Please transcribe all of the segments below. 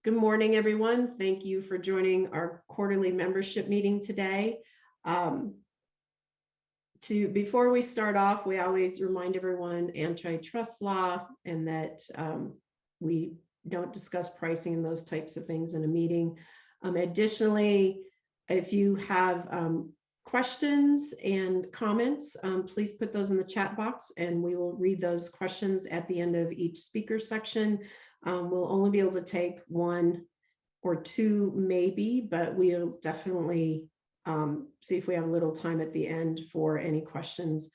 Good morning, everyone. Thank you for joining our quarterly membership meeting today. Before we start off, we always remind everyone antitrust law and that we don't discuss pricing and those types of things in a meeting. Additionally, if you have questions and comments, please put those in the chat box and we will read those questions at the end of each speaker section. We'll only be able to take one or two maybe, but we'll definitely see if we have a little time at the end for any questions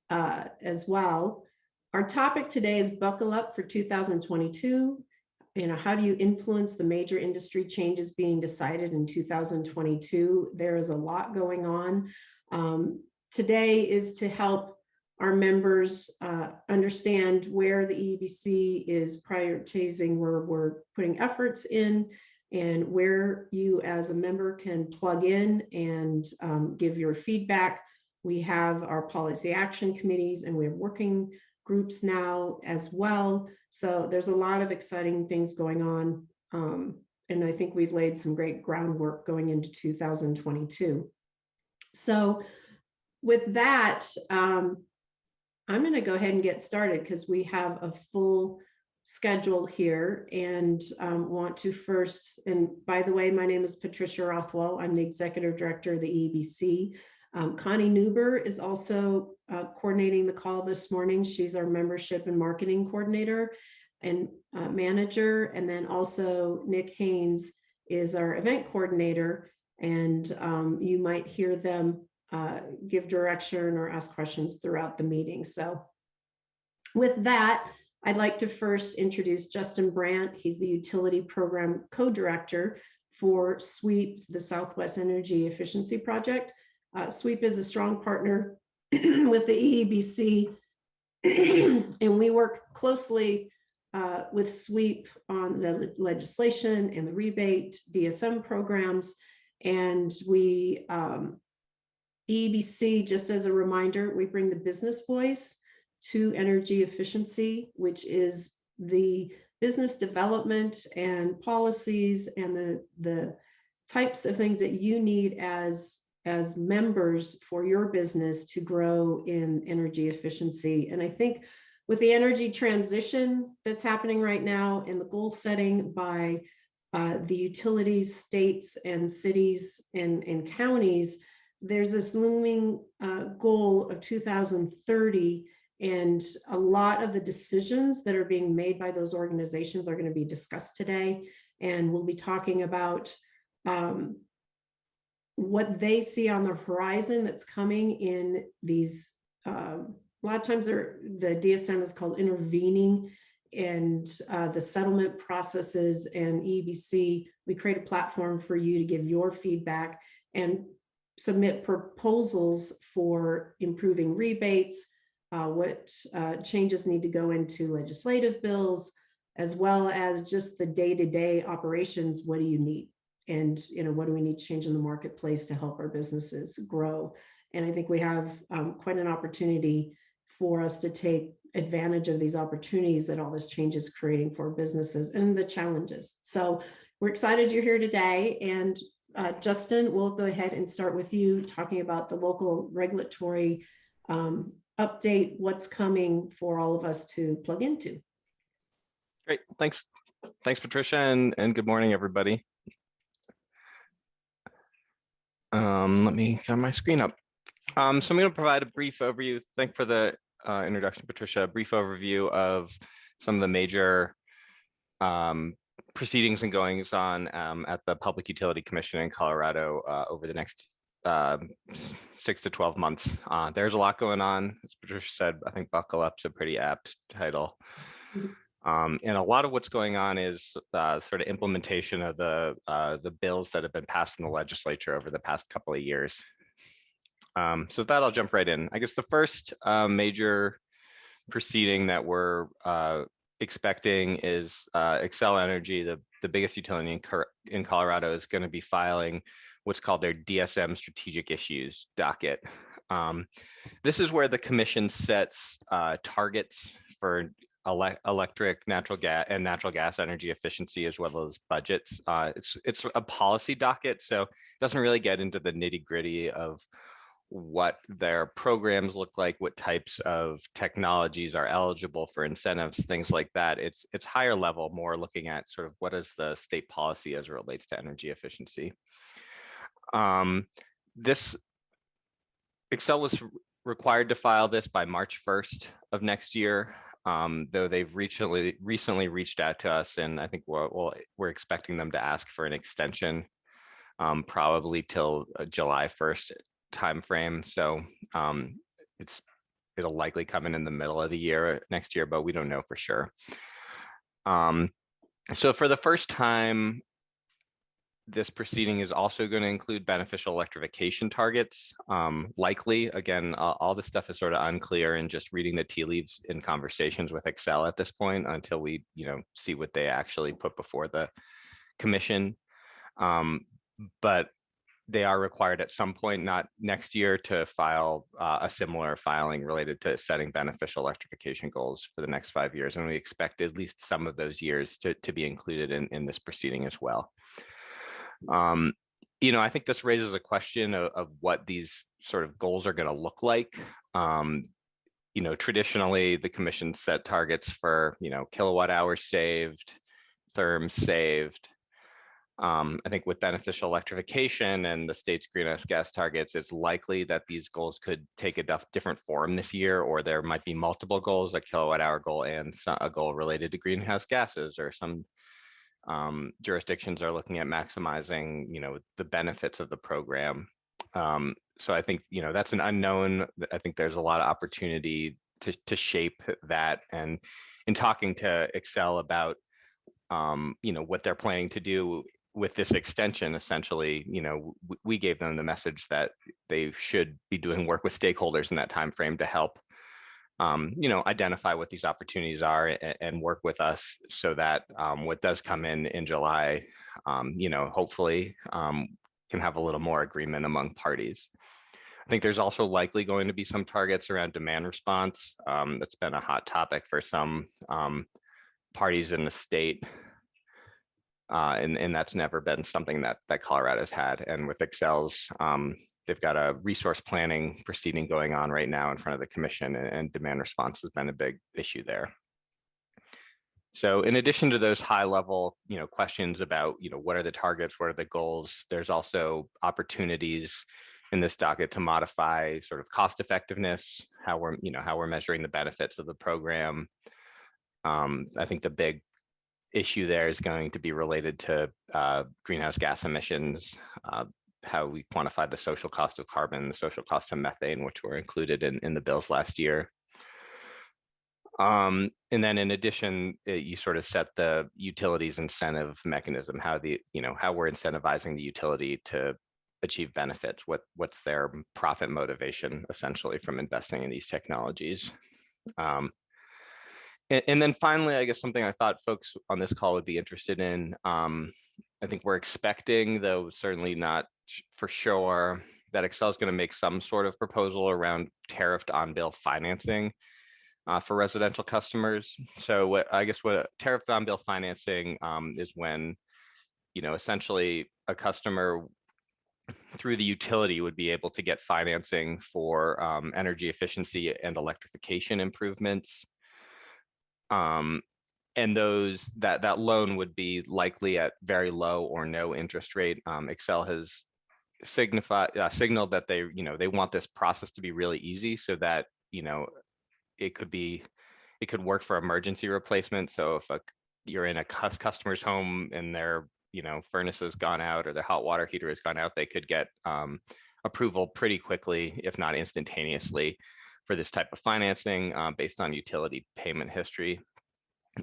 as well. Our topic today is Buckle Up for 2022. How do you influence the major industry changes being decided in 2022? There is a lot going on. Today is to help our members understand where the EEBC is prioritizing, where we're putting efforts in, and where you as a member can plug in and give your feedback. We have our policy action committees and we have working groups now as well. So there's a lot of exciting things going on. And I think we've laid some great groundwork going into 2022. So with that, I'm going to go ahead and get started because we have a full schedule here and want to first, and by the way, my name is Patricia Rothwell. I'm the Executive Director of the EEBC. Connie Neuber is also coordinating the call this morning. She's our Membership and Marketing Coordinator and Manager. And then also Nick Haynes is our Event Coordinator. And you might hear them give direction or ask questions throughout the meeting. So with that, I'd like to first introduce Justin Brant. He's the Utility Program Co-Director for SWEEP, the Southwest Energy Efficiency Project. SWEEP is a strong partner with the EEBC, and we work closely with SWEEP on the legislation and the rebate DSM programs. And we, EEBC, just as a reminder, we bring the business voice to energy efficiency, which is the business development and policies and the types of things that you need as members for your business to grow in energy efficiency. And I think with the energy transition that's happening right now and the goal setting by the utilities, states and cities and counties, there's this looming goal of 2030, and a lot of the decisions that are being made by those organizations are going to be discussed today. And we'll be talking about what they see on the horizon that's coming in these, a lot of times the DSM is called intervening, and the settlement processes and EEBC, we create a platform for you to give your feedback and submit proposals for improving rebates, what changes need to go into legislative bills, as well as just the day-to-day operations. What do you need? And what do we need to change in the marketplace to help our businesses grow? And I think we have quite an opportunity for us to take advantage of these opportunities that all this change is creating for businesses and the challenges. So we're excited you're here today. And Justin, we'll go ahead and start with you talking about the local regulatory update, what's coming for all of us to plug into. Great, thanks. Thanks, Patricia, and good morning, everybody. Let me get my screen up. So I'm going to provide a brief overview. Thanks for the introduction, Patricia. A brief overview of some of the major proceedings and goings on at the Public Utility Commission in Colorado over the next 6 to 12 months. There's a lot going on. As Patricia said, I think Buckle Up's a pretty apt title. And a lot of what's going on is sort of implementation of the bills that have been passed in the legislature over the past couple of years. So with that, I'll jump right in. I guess the first major proceeding that we're expecting is Xcel Energy, the biggest utility in Colorado, is going to be filing what's called their DSM strategic issues docket. This is where the commission sets targets for electric, natural gas energy efficiency, as well as budgets. It's a policy docket, so it doesn't really get into the nitty gritty of what their programs look like, what types of technologies are eligible for incentives, things like that. It's higher level, more looking at sort of what is the state policy as it relates to energy efficiency. This Xcel was required to file this by March 1st of next year, though they've recently reached out to us, and I think we're expecting them to ask for an extension, probably till July 1st timeframe. So it'll likely come in the middle of the year next year, but we don't know for sure. So for the first time, this proceeding is also going to include beneficial electrification targets. Likely, again, all this stuff is sort of unclear, and just reading the tea leaves in conversations with Xcel at this point until we, see what they actually put before the commission. But they are required at some point, not next year, to file a similar filing related to setting beneficial electrification goals for the next 5 years. And we expect at least some of those years to be included in this proceeding as well. I think this raises a question of what these sort of goals are going to look like. Traditionally, the commission set targets for, kilowatt hours saved, therms saved. I think with beneficial electrification and the state's greenhouse gas targets, it's likely that these goals could take a different form this year, or there might be multiple goals, a kilowatt hour goal and a goal related to greenhouse gases, or some jurisdictions are looking at maximizing, the benefits of the program. So I think, that's an unknown. I think there's a lot of opportunity to shape that. And in talking to Xcel about, what they're planning to do with this extension, essentially, we gave them the message that they should be doing work with stakeholders in that time frame to help identify what these opportunities are and work with us so that what does come in July, hopefully can have a little more agreement among parties. I think there's also likely going to be some targets around demand response. That's been a hot topic for some parties in the state. And that's never been something that Colorado's had. And with Xcel's, they've got a resource planning proceeding going on right now in front of the commission, and demand response has been a big issue there. So in addition to those high level, questions about, what are the targets, what are the goals, there's also opportunities in this docket to modify sort of cost effectiveness, how we're measuring the benefits of the program. I think the big issue there is going to be related to greenhouse gas emissions, how we quantify the social cost of carbon, the social cost of methane, which were included in the bills last year. And then in addition, you sort of set the utilities incentive mechanism, how we're incentivizing the utility to achieve benefits, what's their profit motivation essentially from investing in these technologies. And then finally, I guess something I thought folks on this call would be interested in, I think we're expecting, though certainly not for sure, that Xcel is going to make some sort of proposal around tariffed on-bill financing for residential customers. So what tariffed on-bill financing is when, essentially a customer through the utility would be able to get financing for energy efficiency and electrification improvements. And that loan would be likely at very low or no interest rate. Xcel has signaled that they want this process to be really easy, so that it could work for emergency replacement. So if you're in a customer's home and their furnace has gone out or their hot water heater has gone out, they could get approval pretty quickly, if not instantaneously, for this type of financing based on utility payment history.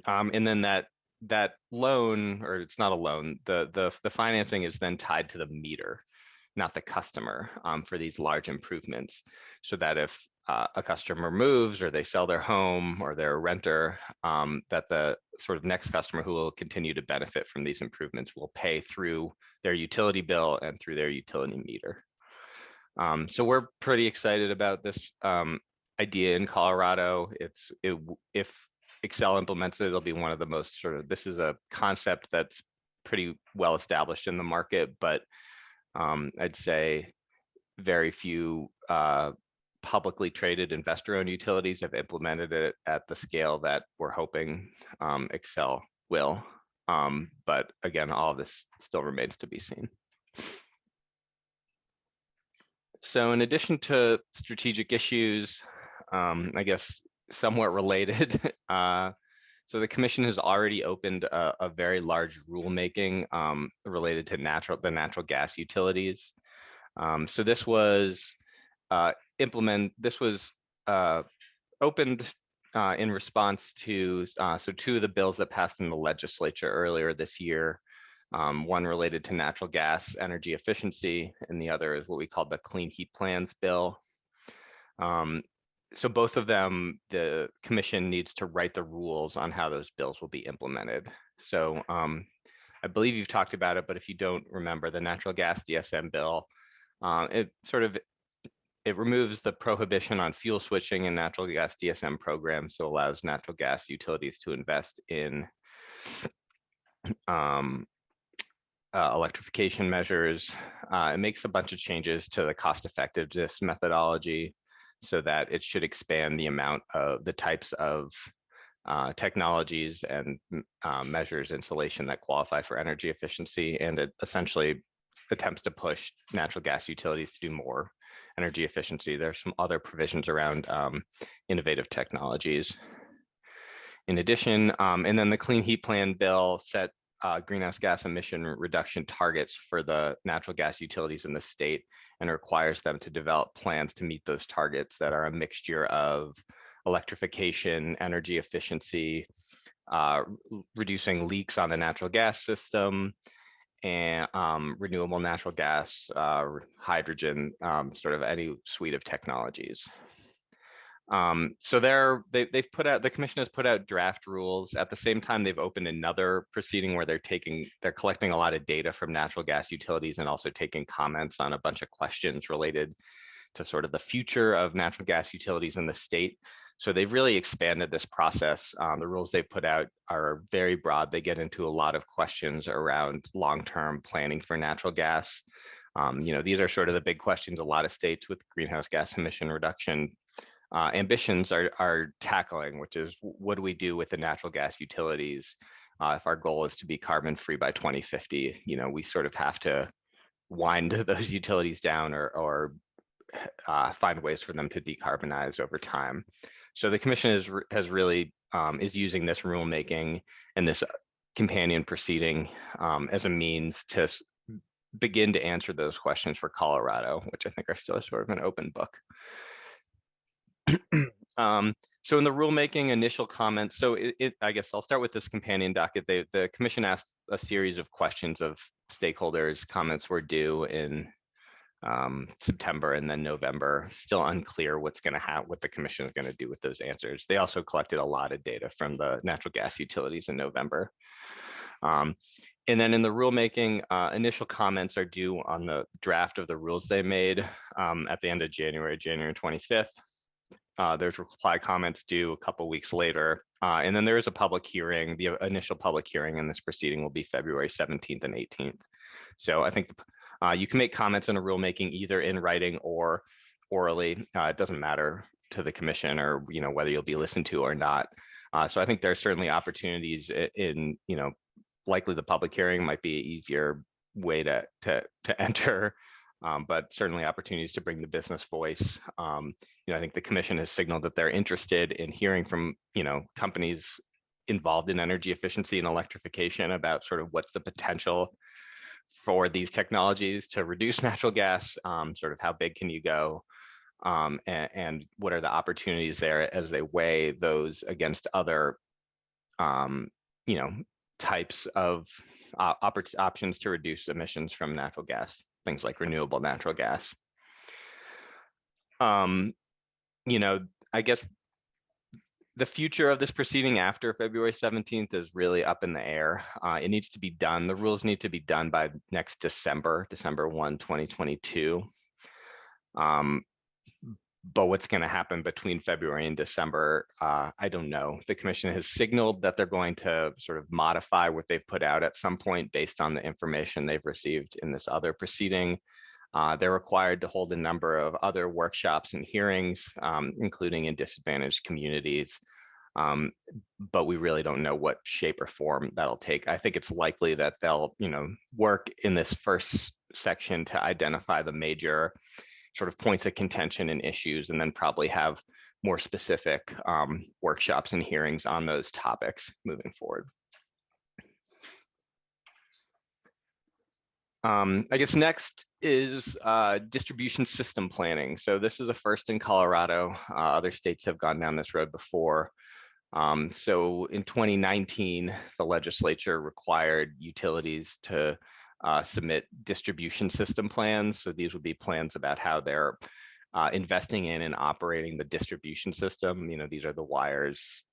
And then that loan, or it's not a loan, the financing is then tied to the meter, not the customer, for these large improvements, so that if a customer moves or they sell their home or they're a renter, that the sort of next customer who will continue to benefit from these improvements will pay through their utility bill and through their utility meter. So we're pretty excited about this idea in Colorado. If Excel implements it, it'll be one of the most sort of, this is a concept that's pretty well established in the market, but I'd say very few publicly traded investor-owned utilities have implemented it at the scale that we're hoping Excel will. But again, all of this still remains to be seen. So in addition to strategic issues, I guess somewhat related, so the commission has already opened a very large rulemaking related to the natural gas utilities. So this was opened in response to so two of the bills that passed in the legislature earlier this year. One related to natural gas energy efficiency, and the other is what we call the Clean Heat Plans bill. So both of them, the commission needs to write the rules on how those bills will be implemented. So I believe you've talked about it, but if you don't remember, the natural gas DSM bill, it removes the prohibition on fuel switching in natural gas DSM programs, so allows natural gas utilities to invest in electrification measures. It makes a bunch of changes to the cost effectiveness methodology so that it should expand the amount of the types of technologies and measures installation that qualify for energy efficiency, and it essentially attempts to push natural gas utilities to do more energy efficiency. There's some other provisions around innovative technologies. In addition, and then the Clean Heat Plan bill set greenhouse gas emission reduction targets for the natural gas utilities in the state, and requires them to develop plans to meet those targets that are a mixture of electrification, energy efficiency, reducing leaks on the natural gas system, and renewable natural gas, hydrogen, sort of any suite of technologies. So the commission has put out draft rules. At the same time, they've opened another proceeding where they're collecting a lot of data from natural gas utilities and also taking comments on a bunch of questions related to sort of the future of natural gas utilities in the state. So they've really expanded this process. The rules they've put out are very broad. They get into a lot of questions around long-term planning for natural gas. These are sort of the big questions a lot of states with greenhouse gas emission reduction ambitions are tackling, which is, what do we do with the natural gas utilities if our goal is to be carbon free by 2050? We sort of have to wind those utilities down or find ways for them to decarbonize over time. So the commission has really is using this rulemaking and this companion proceeding as a means to begin to answer those questions for Colorado, which I think are still sort of an open book. So in the rulemaking initial comments, so I guess I'll start with this companion docket. The commission asked a series of questions of stakeholders. Comments were due in September and then November. Still unclear what the commission is going to do with those answers. They also collected a lot of data from the natural gas utilities in November. And then in the rulemaking, initial comments are due on the draft of the rules they made at the end of January 25th. There's reply comments due a couple weeks later. And then there is a public hearing. The initial public hearing in this proceeding will be February 17th and 18th. So I think you can make comments in a rulemaking either in writing or orally. It doesn't matter to the commission or whether you'll be listened to or not. So I think there are certainly opportunities in likely the public hearing might be an easier way to enter. But certainly opportunities to bring the business voice. I think the commission has signaled that they're interested in hearing from companies involved in energy efficiency and electrification about sort of what's the potential for these technologies to reduce natural gas, sort of how big can you go, and what are the opportunities there as they weigh those against other types of options to reduce emissions from natural gas, things like renewable natural gas. I guess the future of this proceeding after February 17th is really up in the air. It needs to be done. The rules need to be done by next December 1, 2022. But what's going to happen between February and December, I don't know. The commission has signaled that they're going to sort of modify what they've put out at some point based on the information they've received in this other proceeding. They're required to hold a number of other workshops and hearings, including in disadvantaged communities. But we really don't know what shape or form that'll take. I think it's likely that they'll, work in this first section to identify the major sort of points of contention and issues, and then probably have more specific workshops and hearings on those topics moving forward. I guess next is distribution system planning. So this is a first in Colorado. Other states have gone down this road before. So in 2019, the legislature required utilities to submit distribution system plans. So these would be plans about how they're investing in and operating the distribution system. These are the wires,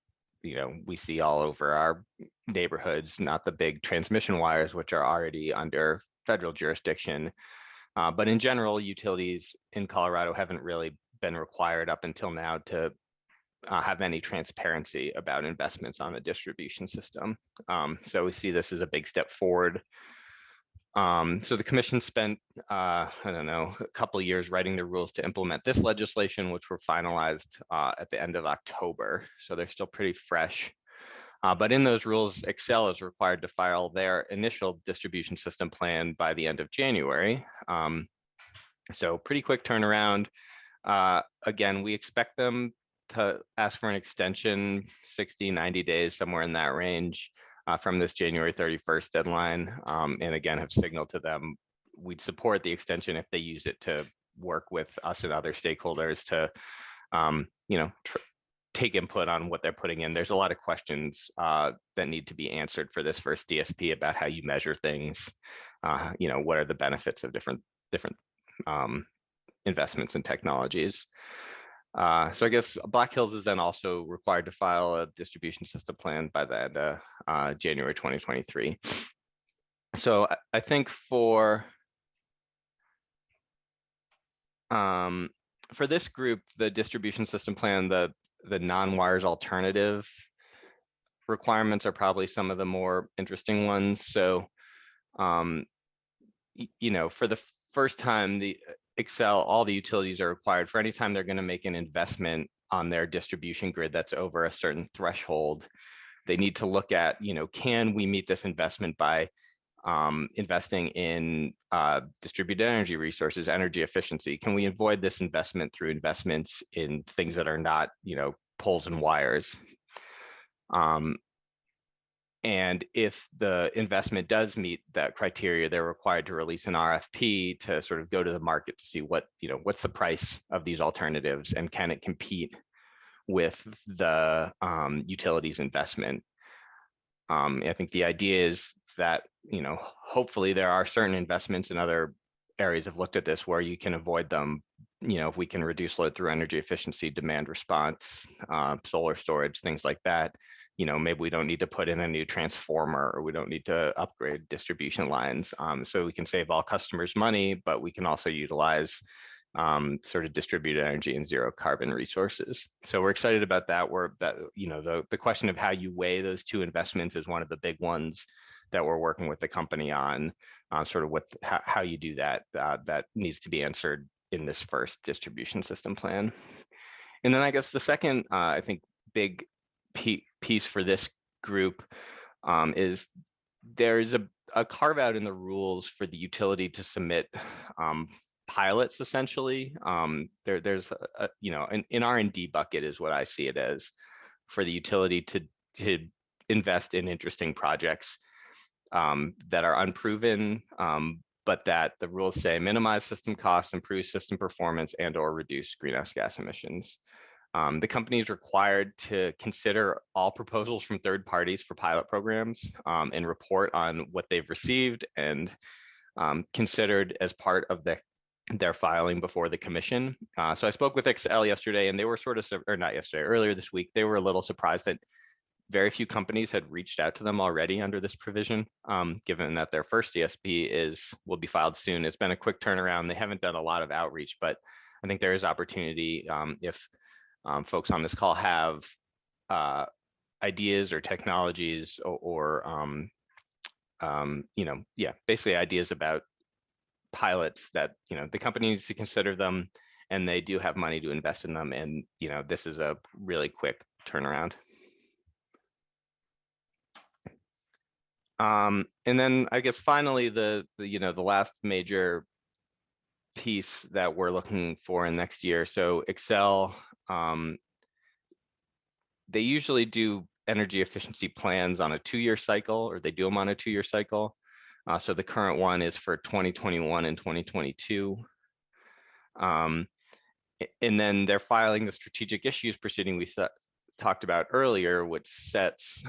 we see all over our neighborhoods, not the big transmission wires, which are already under federal jurisdiction. But in general, utilities in Colorado haven't really been required up until now to have any transparency about investments on a distribution system. So we see this as a big step forward. So the commission spent, a couple of years writing the rules to implement this legislation, which were finalized at the end of October. So they're still pretty fresh. But in those rules, Xcel is required to file their initial distribution system plan by the end of January. So pretty quick turnaround. Again, we expect them to ask for an extension, 60, 90 days, somewhere in that range. From this January 31st deadline, and again have signaled to them we'd support the extension if they use it to work with us and other stakeholders to, take input on what they're putting in. There's a lot of questions that need to be answered for this first DSP about how you measure things. What are the benefits of different investments and technologies. So I guess Black Hills is then also required to file a distribution system plan by the end of January 2023. So I think for this group, the distribution system plan, the non-wires alternative requirements are probably some of the more interesting ones. So, for the first time, the Xcel, all the utilities are required for any time they're going to make an investment on their distribution grid that's over a certain threshold. They need to look at, can we meet this investment by investing in distributed energy resources, energy efficiency? Can we avoid this investment through investments in things that are not, poles and wires? And if the investment does meet that criteria, they're required to release an RFP to sort of go to the market to see what's the price of these alternatives and can it compete with the utilities investment. I think the idea is that, hopefully there are certain investments in other areas have looked at this where you can avoid them. If we can reduce load through energy efficiency, demand response, solar storage, things like that, maybe we don't need to put in a new transformer or we don't need to upgrade distribution lines. So we can save all customers money, but we can also utilize sort of distributed energy and zero carbon resources. So we're excited about that. The question of how you weigh those two investments is one of the big ones that we're working with the company on, sort of how you do that. That needs to be answered in this first distribution system plan. And then I guess the second, I think, big piece for this group is there's a carve out in the rules for the utility to submit pilots, essentially. There's an R&D bucket is what I see it as, for the utility to invest in interesting projects that are unproven, but that the rules say minimize system costs, improve system performance, and or reduce greenhouse gas emissions. The company is required to consider all proposals from third parties for pilot programs and report on what they've received and considered as part of their filing before the commission. So I spoke with Xcel yesterday, and they were earlier this week, they were a little surprised that very few companies had reached out to them already under this provision, given that their first DSP will be filed soon. It's been a quick turnaround. They haven't done a lot of outreach, but I think there is opportunity if folks on this call have ideas or technologies or basically ideas about pilots that, the company needs to consider them, and they do have money to invest in them. And, this is a really quick turnaround. And then I guess finally, the last major piece that we're looking for in next year. So Excel, they usually do energy efficiency plans on a 2-year cycle, or they do them on a 2-year cycle. So the current one is for 2021 and 2022. And then they're filing the strategic issues proceeding we talked about earlier, which sets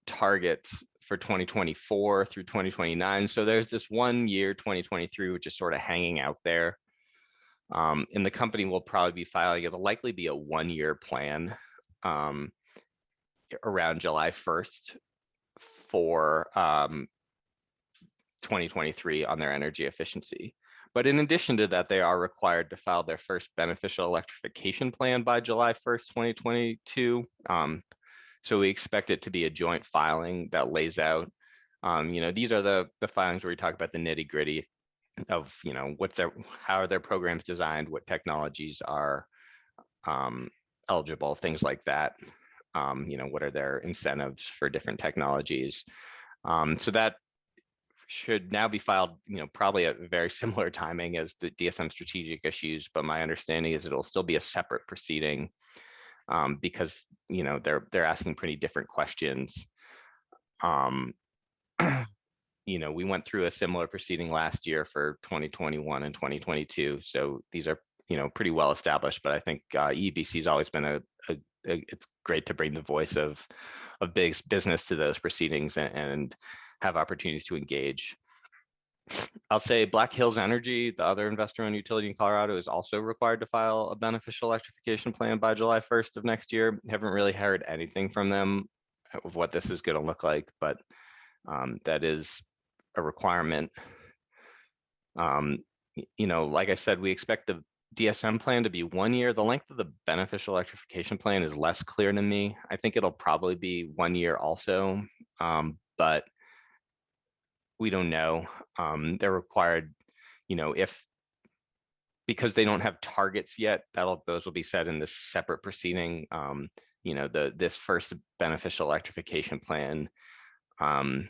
targets for 2024 through 2029. So there's this 1 year, 2023, which is sort of hanging out there. And the company will probably be filing, it'll likely be a 1-year plan around July 1st for 2023 on their energy efficiency. But in addition to that, they are required to file their first beneficial electrification plan by July 1st, 2022. So we expect it to be a joint filing that lays out, these are the filings where we talk about the nitty gritty of, how are their programs designed, what technologies are eligible, things like that. What are their incentives for different technologies? So that should now be filed, probably at very similar timing as the DSM strategic issues, but my understanding is it'll still be a separate proceeding because, they're asking pretty different questions. We went through a similar proceeding last year for 2021 and 2022. So these are, pretty well established, but I think EEBC has always been it's great to bring the voice of big business to those proceedings and have opportunities to engage. I'll say Black Hills Energy, the other investor-owned utility in Colorado, is also required to file a beneficial electrification plan by July 1st of next year. Haven't really heard anything from them of what this is going to look like, but that is a requirement. Like I said, we expect the DSM plan to be 1 year. The length of the beneficial electrification plan is less clear to me. I think it'll probably be 1 year also, but we don't know. They're required, because they don't have targets yet, those will be set in this separate proceeding. This first beneficial electrification plan, I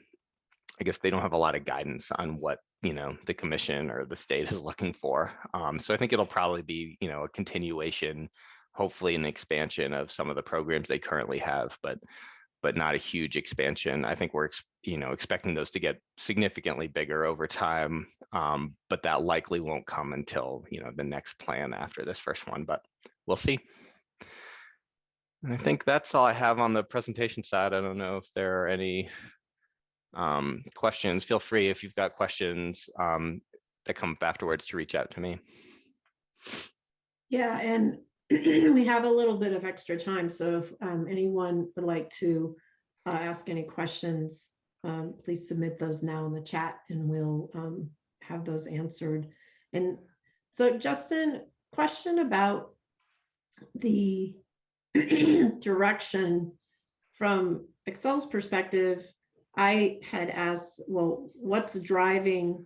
guess they don't have a lot of guidance on what, the commission or the state is looking for. So I think it'll probably be, a continuation, hopefully an expansion of some of the programs they currently have, but not a huge expansion. I think we're, expecting those to get significantly bigger over time, but that likely won't come until, the next plan after this first one, but we'll see. And I think that's all I have on the presentation side. I don't know if there are any questions. Feel free, if you've got questions that come up afterwards, to reach out to me. Yeah, and we have a little bit of extra time, so if anyone would like to ask any questions, please submit those now in the chat and we'll have those answered. And so, Justin, question about the direction from Excel's perspective. I had asked, well, what's driving,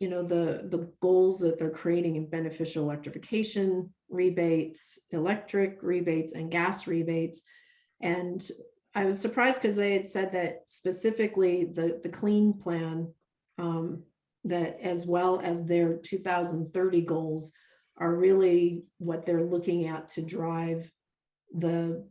the goals that they're creating in beneficial electrification rebates, electric rebates, and gas rebates. And I was surprised because they had said that specifically the clean plan, that as well as their 2030 goals are really what they're looking at to drive the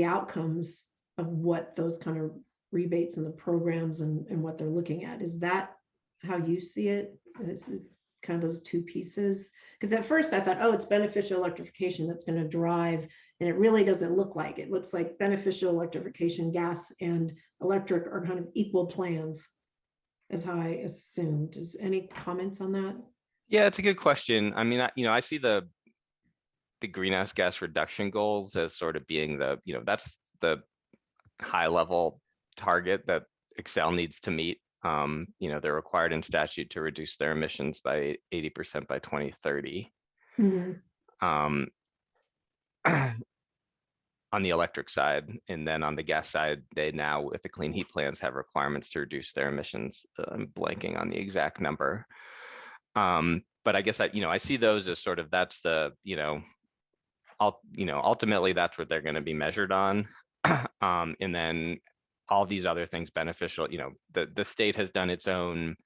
outcomes of what those kind of rebates and the programs and what they're looking at. Is that how you see it? Is it kind of those two pieces? Because at first I thought, oh, it's beneficial electrification that's going to drive, and it really doesn't look like it. It looks like beneficial electrification, gas and electric are kind of equal plans, is how I assumed. Is any comments on that? Yeah, it's a good question. I mean, I see the greenhouse gas reduction goals as sort of being that's the high level target that Excel needs to meet. They're required in statute to reduce their emissions by 80% by 2030. Um, on the electric side, and then on the gas side, they now with the clean heat plans have requirements to reduce their emissions. I'm blanking on the exact number. But I guess I see those as sort of, that's the, ultimately that's what they're going to be measured on. And then all these other things beneficial, the state has done its own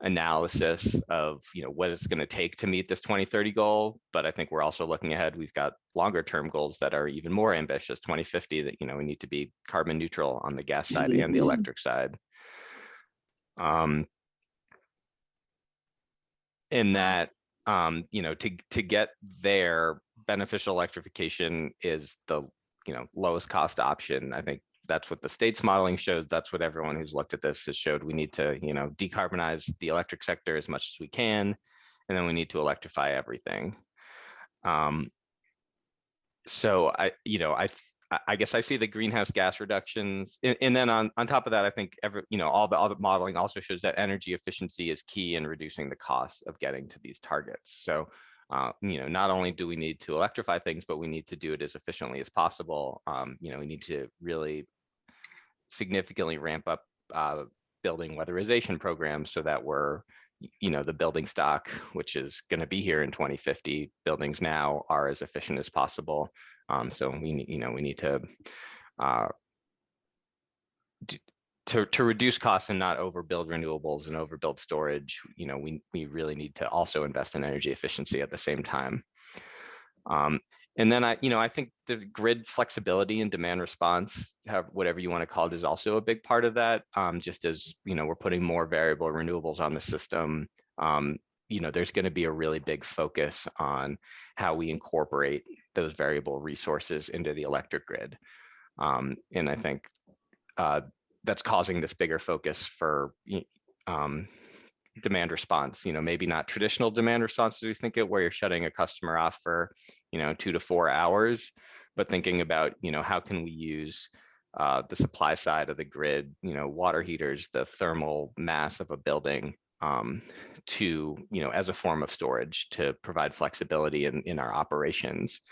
analysis of, what it's going to take to meet this 2030 goal. But I think we're also looking ahead. We've got longer term goals that are even more ambitious, 2050, that, we need to be carbon neutral on the gas side and the electric side. In that, to get there, beneficial electrification is the, lowest cost option. I think that's what the state's modeling shows. That's what everyone who's looked at this has showed. We need to, decarbonize the electric sector as much as we can, and then we need to electrify everything. So I guess I see the greenhouse gas reductions, and then on top of that, I think all the modeling also shows that energy efficiency is key in reducing the cost of getting to these targets. So not only do we need to electrify things, but we need to do it as efficiently as possible. We need to really significantly ramp up building weatherization programs so that we're, the building stock, which is going to be here in 2050, buildings now are as efficient as possible. So we need to reduce costs and not overbuild renewables and overbuild storage. We really need to also invest in energy efficiency at the same time. And then I think the grid flexibility and demand response, whatever you want to call it, is also a big part of that. Just as, we're putting more variable renewables on the system, there's going to be a really big focus on how we incorporate those variable resources into the electric grid. And I think that's causing this bigger focus for demand response, maybe not traditional demand response as we think it, where you're shutting a customer off for, 2 to 4 hours, but thinking about, how can we use the supply side of the grid, water heaters, the thermal mass of a building to, as a form of storage to provide flexibility in our operations.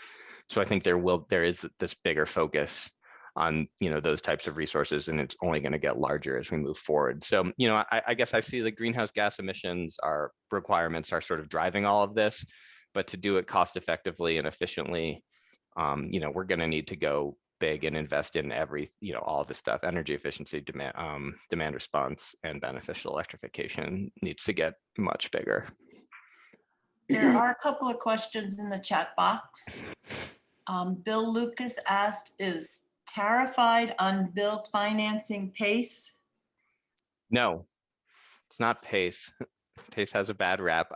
So I think there is this bigger focus on, those types of resources, and it's only going to get larger as we move forward. So, I guess I see the greenhouse gas emissions requirements are sort of driving all of this, but to do it cost effectively and efficiently, we're going to need to go big and invest in all of this stuff. Energy efficiency, demand response, and beneficial electrification needs to get much bigger. There are a couple of questions in the chat box. Bill Lucas asked, is Tariffied unbilled financing PACE? No, it's not PACE. PACE has a bad rap.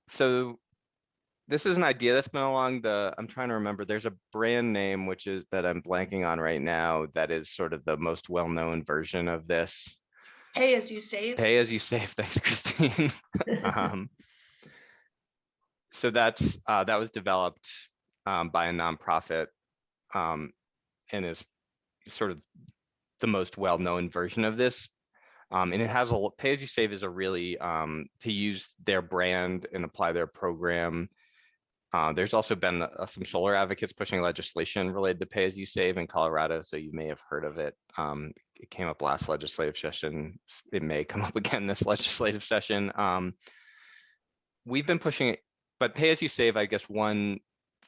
So this is an idea that's been along I'm trying to remember, there's a brand name that I'm blanking on right now that is sort of the most well-known version of this. Pay as you save. Pay as you save. Thanks, Christine. So that was developed by a nonprofit, and is sort of the most well-known version of this. And it has Pay as you save is a really to use their brand and apply their program. There's also been some solar advocates pushing legislation related to Pay as you save in Colorado, so you may have heard of it. It came up last legislative session. It may come up again this legislative session. We've been pushing it, but Pay as you save, I guess one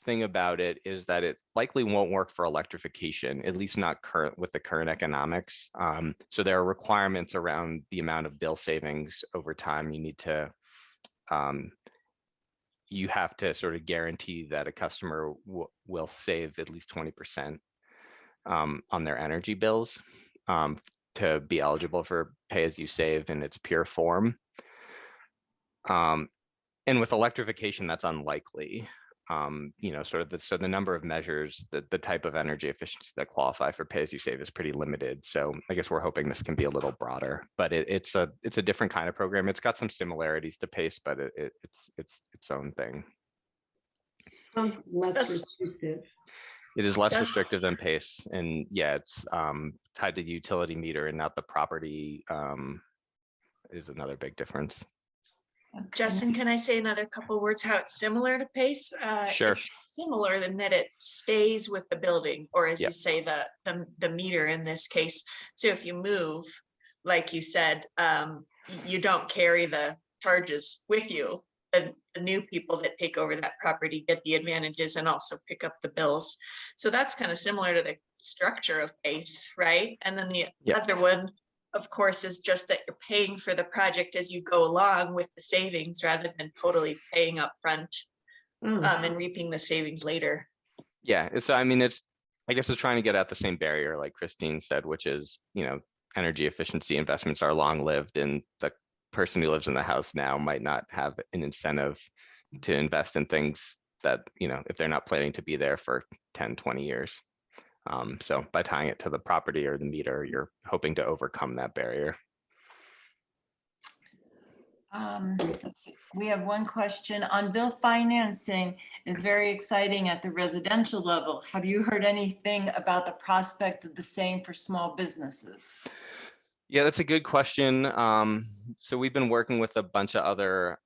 thing about it is that it likely won't work for electrification, at least not with the current economics. So there are requirements around the amount of bill savings over time. You have to sort of guarantee that a customer will save at least 20% on their energy bills to be eligible for Pay as you save in its pure form. And with electrification, that's unlikely. So the number of measures, the type of energy efficiency that qualify for Pay as you save is pretty limited. So I guess we're hoping this can be a little broader, but it's a different kind of program. It's got some similarities to PACE, but it's its own thing. Sounds less restrictive. It is less Does- restrictive than PACE, and yeah, it's tied to the utility meter and not the property. Is another big difference. Okay. Justin, can I say another couple words how it's similar to PACE? Sure. It's similar in that it stays with the building, or as Yep. you say, the meter in this case. So if you move, like you said, you don't carry the charges with you. The new people that take over that property get the advantages and also pick up the bills. So that's kind of similar to the structure of PACE, right? And then the Yep. other one, of course, is just that you're paying for the project as you go along with the savings rather than totally paying up front Oh, and reaping the savings later. Yeah, it's, I mean, I guess it's trying to get at the same barrier, like Christine said, which is, energy efficiency investments are long-lived, and the person who lives in the house now might not have an incentive to invest in things that, if they're not planning to be there for 10, 20 years. So by tying it to the property or the meter, you're hoping to overcome that barrier. Let's see. We have one question on bill financing is very exciting at the residential level. Have you heard anything about the prospect of the same for small businesses? Yeah, that's a good question. So we've been working with a bunch of other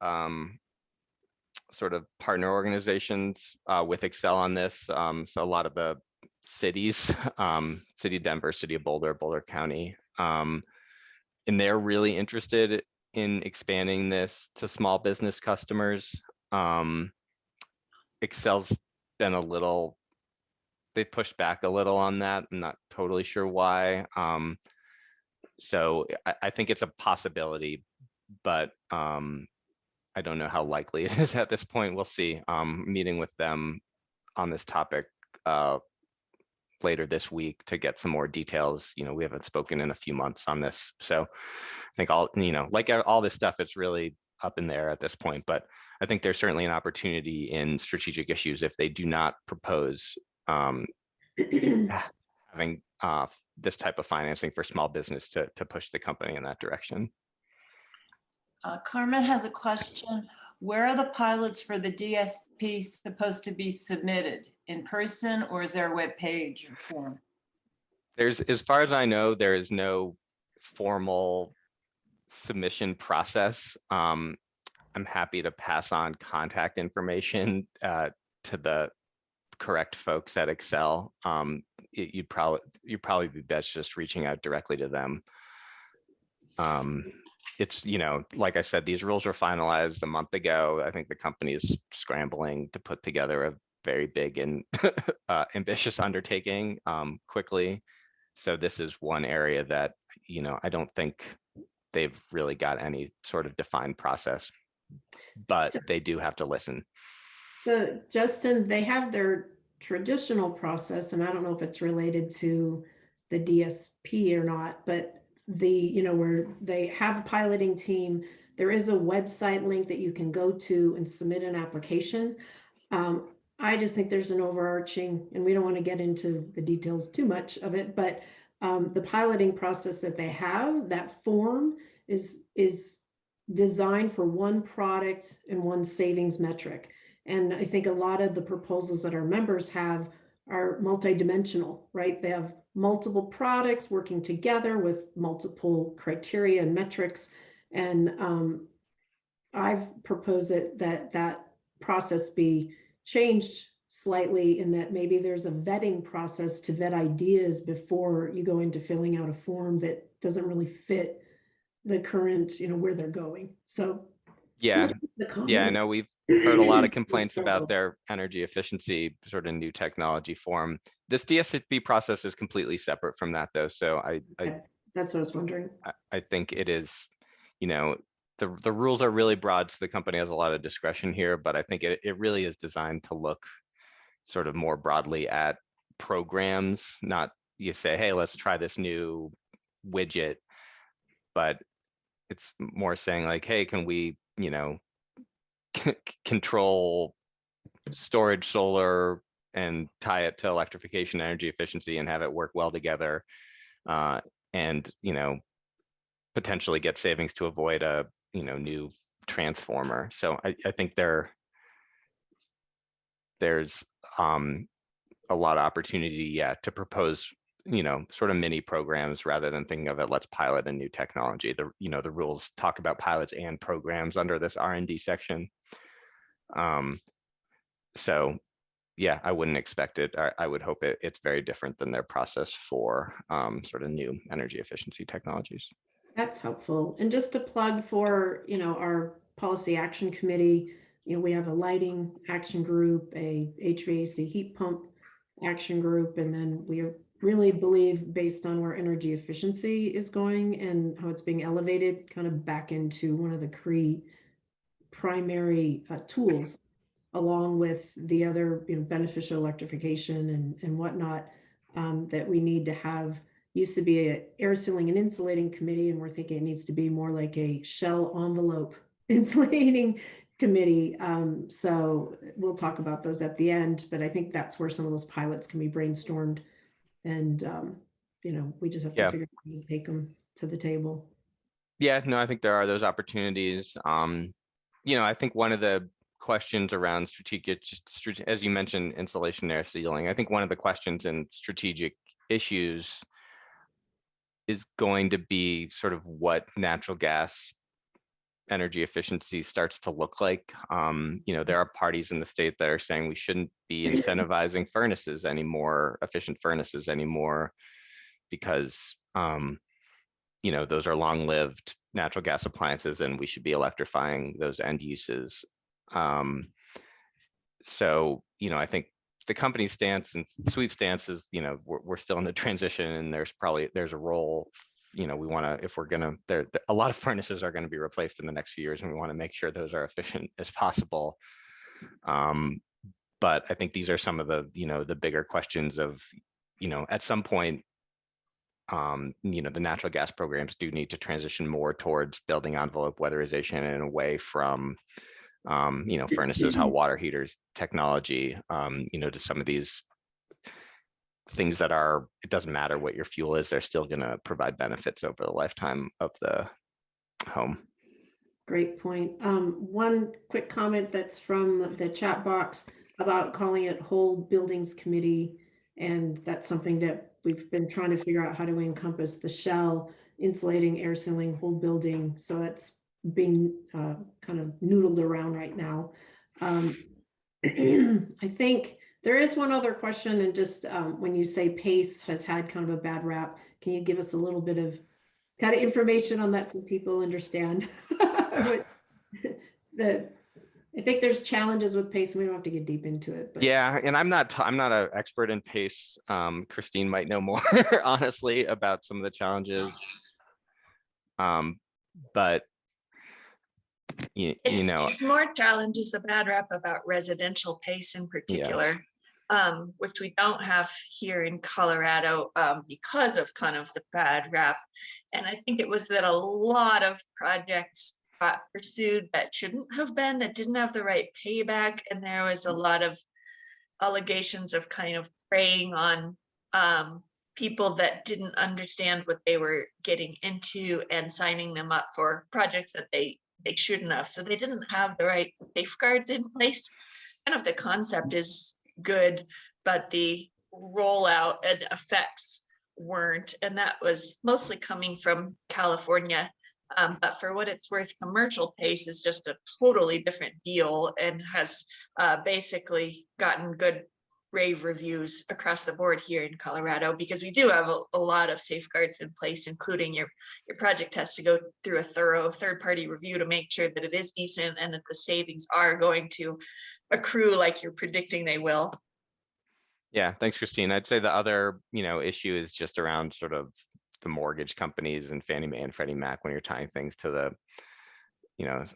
sort of partner organizations with Excel on this. So a lot of the cities, City of Denver, City of Boulder, Boulder County, and they're really interested in expanding this to small business customers. Excel's been they've pushed back a little on that. I'm not totally sure why. So I think it's a possibility, but I don't know how likely it is at this point. We'll see. Meeting with them on this topic later this week to get some more details. We haven't spoken in a few months on this. So I think all this stuff, it's really up in there at this point, but I think there's certainly an opportunity in strategic issues if they do not propose having this type of financing for small business to push the company in that direction. Carmen has a question. Where are the pilots for the DSP supposed to be submitted? In person, or is there a web page or form? As far as I know, there is no formal submission process. I'm happy to pass on contact information to the correct folks at Excel. You'd probably be best just reaching out directly to them. It's, like I said, these rules were finalized a month ago. I think the company is scrambling to put together a very big and ambitious undertaking quickly. So this is one area that, I don't think they've really got any sort of defined process, but they do have to listen. So Justin, they have their traditional process, and I don't know if it's related to the DSP or not, but where they have a piloting team, there is a website link that you can go to and submit an application. I just think there's an overarching, and we don't want to get into the details too much of it, but the piloting process that they have, that form is designed for one product and one savings metric. And I think a lot of the proposals that our members have are multidimensional, right? They have multiple products working together with multiple criteria and metrics. And I've proposed that process be changed slightly, in that maybe there's a vetting process to vet ideas before you go into filling out a form that doesn't really fit the current, where they're going. So yeah, I know we've heard a lot of complaints about their energy efficiency sort of new technology form. This DSP process is completely separate from that, though. So that's what I was wondering. I think it is, the rules are really broad, so the company has a lot of discretion here, but I think it really is designed to look sort of more broadly at programs, not you say, hey, let's try this new widget, but it's more saying like, hey, can we, control storage solar and tie it to electrification, energy efficiency, and have it work well together, and potentially get savings to avoid a new transformer. So I think there's a lot of opportunity, yeah, to propose, sort of mini programs rather than thinking of it, let's pilot a new technology. The rules talk about pilots and programs under this R&D section. So yeah, I wouldn't expect it. I would hope it's very different than their process for sort of new energy efficiency technologies. That's helpful. And just to plug for, our policy action committee, we have a lighting action group, a HVAC heat pump action group, and then we really believe, based on where energy efficiency is going and how it's being elevated, kind of back into one of the primary tools, along with the other, beneficial electrification and whatnot, that we need to have. Used to be a air sealing and insulating committee, and we're thinking it needs to be more like a shell envelope insulating committee. So we'll talk about those at the end, but I think that's where some of those pilots can be brainstormed, and we just have to figure out how to take them to the table. Yeah, no, I think there are those opportunities. I think one of the questions around strategic, as you mentioned, insulation, air sealing, I think one of the questions in strategic issues is going to be sort of what natural gas energy efficiency starts to look like. There are parties in the state that are saying we shouldn't be incentivizing furnaces anymore, efficient furnaces anymore, because those are long-lived natural gas appliances, and we should be electrifying those end uses. So I think the company's stance and sweep stance is, we're still in the transition, and there's a role, we want to, if we're going to, a lot of furnaces are going to be replaced in the next few years, and we want to make sure those are efficient as possible. But I think these are some of the, the bigger questions of, at some point, the natural gas programs do need to transition more towards building envelope weatherization and away from furnaces, hot water heaters technology, to some of these things that it doesn't matter what your fuel is, they're still going to provide benefits over the lifetime of the home. Great point. One quick comment that's from the chat box about calling it whole buildings committee. And that's something that we've been trying to figure out how to encompass the shell, insulating, air sealing, whole building. So that's being kind of noodled around right now. I think there is one other question, and just when you say PACE has had kind of a bad rap, can you give us a little bit of kind of information on that so people understand? I think there's challenges with PACE. We don't have to get deep into it. But. Yeah, and I'm not an expert in PACE. Christine might know more, honestly, about some of the challenges. But it's more challenges, the bad rap about residential PACE in particular, which we don't have here in Colorado because of kind of the bad rap. And I think it was that a lot of projects got pursued that shouldn't have been, that didn't have the right payback. And there was a lot of allegations of kind of preying on people that didn't understand what they were getting into and signing them up for projects that they shouldn't have. So they didn't have the right safeguards in place. Kind of the concept is good, but the rollout and effects weren't. And that was mostly coming from California. But for what it's worth, commercial PACE is just a totally different deal and has basically gotten good rave reviews across the board here in Colorado, because we do have a lot of safeguards in place, including your project has to go through a thorough third-party review to make sure that it is decent and that the savings are going to accrue like you're predicting they will. Yeah, thanks, Christine. I'd say the other, issue is just around sort of the mortgage companies and Fannie Mae and Freddie Mac, when you're tying things to the,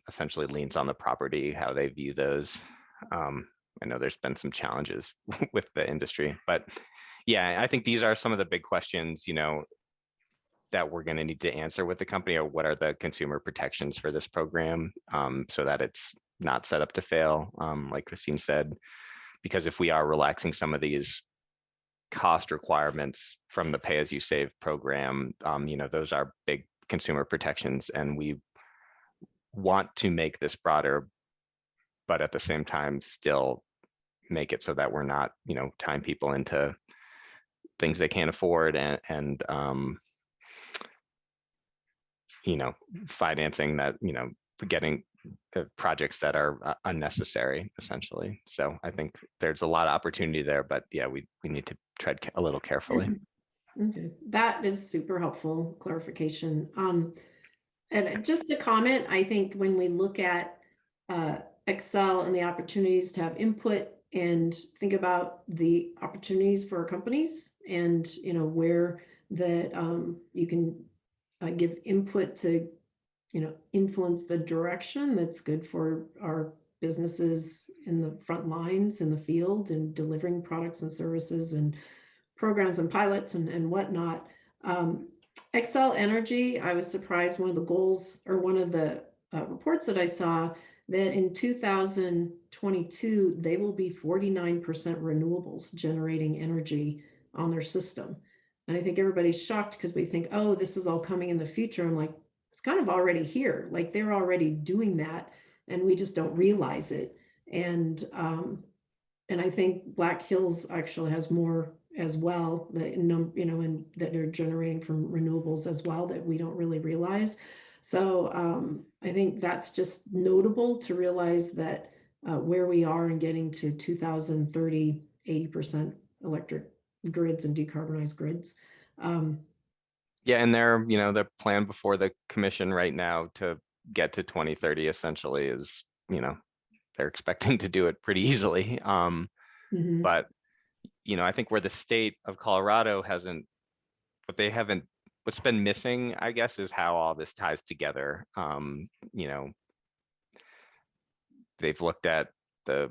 essentially liens on the property, how they view those. I know there's been some challenges with the industry, but yeah, I think these are some of the big questions, that we're going to need to answer with the company, or what are the consumer protections for this program, so that it's not set up to fail, like Christine said, because if we are relaxing some of these cost requirements from the pay-as-you-save program, those are big consumer protections, and we want to make this broader, but at the same time still make it so that we're not, tying people into things they can't afford and financing that, getting projects that are unnecessary, essentially. So I think there's a lot of opportunity there, but yeah, we need to tread a little carefully. Okay, that is super helpful clarification. And just a comment, I think when we look at Excel and the opportunities to have input and think about the opportunities for our companies and, where that you can give input to, influence the direction that's good for our businesses in the front lines in the field and delivering products and services and programs and pilots and whatnot. Xcel Energy, I was surprised one of the goals or one of the reports that I saw that in 2022, they will be 49% renewables generating energy on their system. And I think everybody's shocked because we think, oh, this is all coming in the future. I'm like, it's kind of already here. Like they're already doing that and we just don't realize it. And I think Black Hills actually has more as well, and that they're generating from renewables as well that we don't really realize. So I think that's just notable to realize that where we are in getting to 2030, 80% electric grids and decarbonized grids. Yeah, and their plan before the commission right now to get to 2030 essentially is, they're expecting to do it pretty easily. But I think where the state of Colorado what's been missing, I guess, is how all this ties together. They've looked at the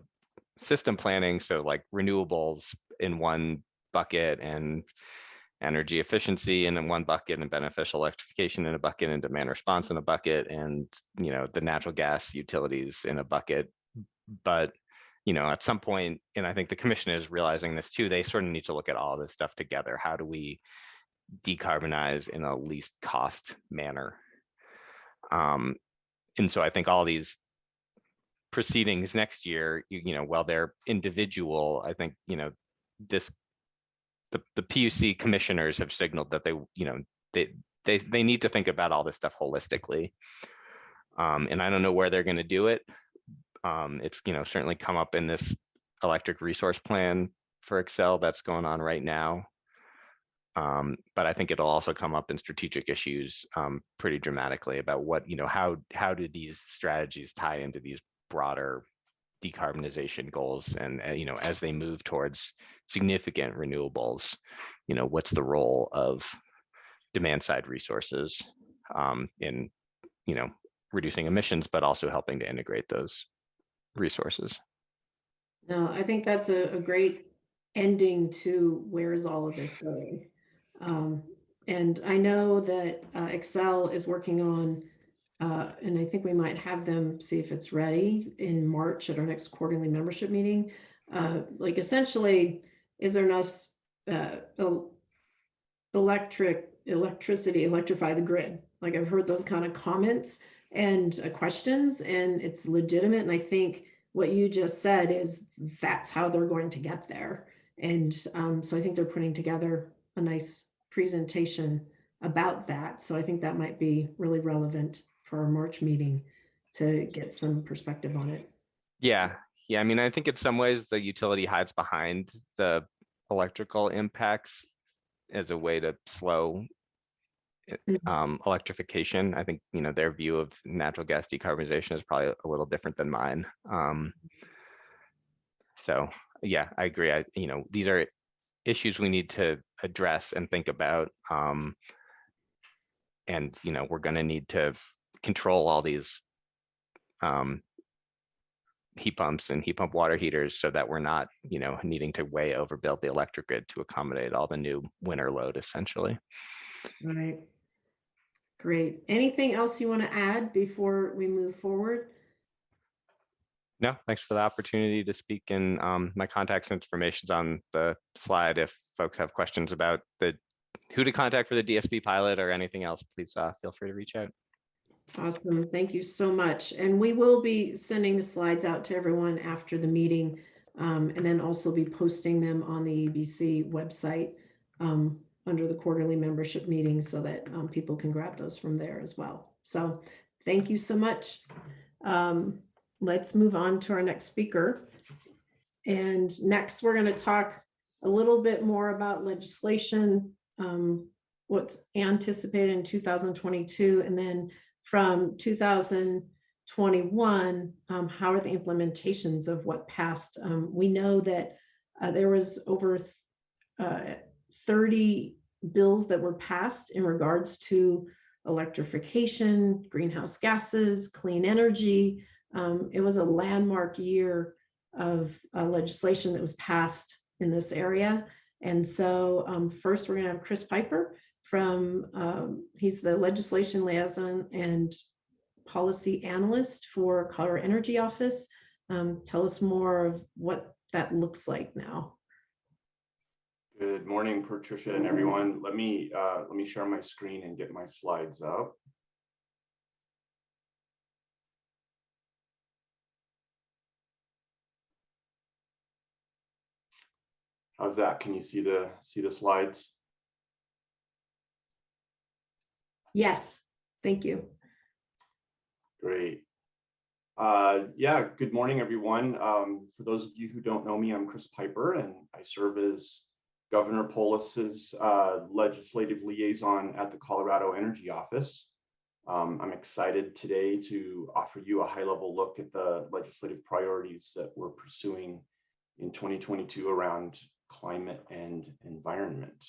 system planning, so like renewables in one bucket and energy efficiency in one bucket and beneficial electrification in a bucket and demand response in a bucket and, the natural gas utilities in a bucket. But at some point, and I think the commission is realizing this too, they sort of need to look at all this stuff together. How do we decarbonize in a least cost manner? And so I think all these proceedings next year, while they're individual, I think, the PUC commissioners have signaled that they need to think about all this stuff holistically. And I don't know where they're going to do it. It's certainly come up in this electric resource plan for Excel that's going on right now. But I think it'll also come up in strategic issues pretty dramatically about what, how do these strategies tie into these broader decarbonization goals, and as they move towards significant renewables, what's the role of demand side resources in reducing emissions, but also helping to integrate those resources. No, I think that's a great ending to where is all of this going. And I know that Excel is working on, and I think we might have them see if it's ready in March at our next quarterly membership meeting. Like essentially, is there enough electricity, electrify the grid? Like I've heard those kind of comments and questions, and it's legitimate. And I think what you just said is that's how they're going to get there. And so I think they're putting together a nice presentation about that. So I think that might be really relevant for our March meeting to get some perspective on it. Yeah. I mean, I think in some ways the utility hides behind the electrical impacts as a way to slow electrification. I think, their view of natural gas decarbonization is probably a little different than mine. So yeah, I agree. These are issues we need to address and think about. And, we're going to need to control all these heat pumps and heat pump water heaters so that we're not, needing to way overbuild the electric grid to accommodate all the new winter load, essentially. Right. Great. Anything else you want to add before we move forward? No, thanks for the opportunity to speak, and my contacts and information's on the slide. If folks have questions about who to contact for the DSP pilot or anything else, please feel free to reach out. Awesome. Thank you so much. And we will be sending the slides out to everyone after the meeting. and then also be posting them on the EEBC website under the quarterly membership meetings so that people can grab those from there as well. So thank you so much. Let's move on to our next speaker. And next, we're going to talk a little bit more about legislation, what's anticipated in 2022, and then from 2021, how are the implementations of what passed? We know that there was over 30 bills that were passed in regards to electrification, greenhouse gases, clean energy. It was a landmark year of legislation that was passed in this area. And so first we're going to have Chris Piper from, he's the legislation liaison and policy analyst for Colorado Energy Office. Tell us more of what that looks like now. Good morning, Patricia and everyone. Let me share my screen and get my slides up. How's that? Can you see the slides? Yes, thank you. Great. Yeah, good morning, everyone. For those of you who don't know me, I'm Chris Piper, and I serve as Governor Polis's legislative liaison at the Colorado Energy Office. I'm excited today to offer you a high-level look at the legislative priorities that we're pursuing in 2022 around climate and environment.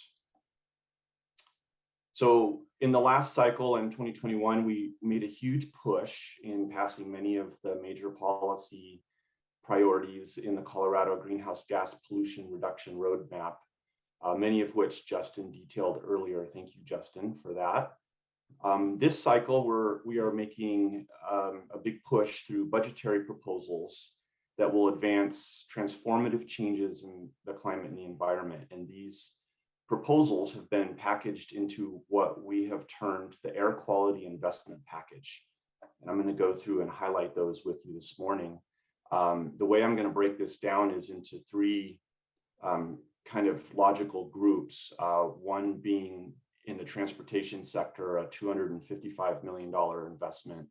So in the last cycle in 2021, we made a huge push in passing many of the major policy priorities in the Colorado greenhouse gas pollution reduction roadmap, many of which Justin detailed earlier. Thank you, Justin, for that. This cycle, we are making a big push through budgetary proposals that will advance transformative changes in the climate and the environment. And these proposals have been packaged into what we have termed the Air Quality Investment Package. And I'm going to go through and highlight those with you this morning. The way I'm going to break this down is into three kind of logical groups, one being in the transportation sector, a $255 million investment,